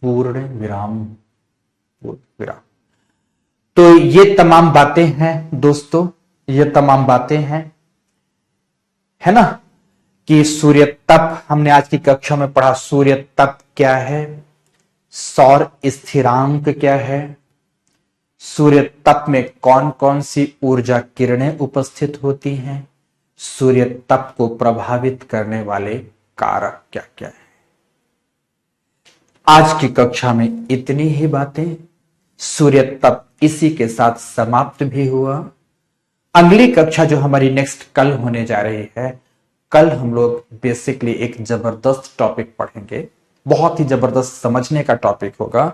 पूर्ण विराम, पूर्ण विराम। तो ये तमाम बातें हैं दोस्तों, ये तमाम बातें हैं, है ना, कि सूर्य तप हमने आज की कक्षा में पढ़ा। सूर्य तप क्या है, सौर स्थिरांक क्या है, सूर्य तप में कौन कौन सी ऊर्जा किरणें उपस्थित होती हैं, सूर्य तप को प्रभावित करने वाले कारक क्या क्या है। आज की कक्षा में इतनी ही बातें। सूर्य तप इसी के साथ समाप्त भी हुआ। अगली कक्षा जो हमारी नेक्स्ट कल होने जा रही है, कल हम लोग बेसिकली एक जबरदस्त टॉपिक पढ़ेंगे, बहुत ही जबरदस्त समझने का टॉपिक होगा,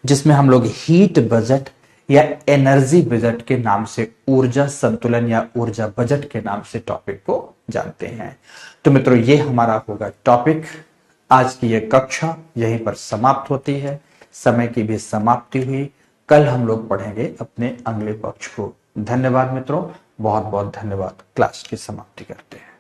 जिसमें हम लोग हीट बजट या एनर्जी बजट के नाम से, ऊर्जा संतुलन या ऊर्जा बजट के नाम से टॉपिक को जानते हैं। तो मित्रों, ये हमारा होगा टॉपिक। आज की यह कक्षा यहीं पर समाप्त होती है, समय की भी समाप्ति हुई। कल हम लोग पढ़ेंगे अपने अगले पक्ष को। धन्यवाद मित्रों, बहुत बहुत धन्यवाद। क्लास की समाप्ति करते हैं।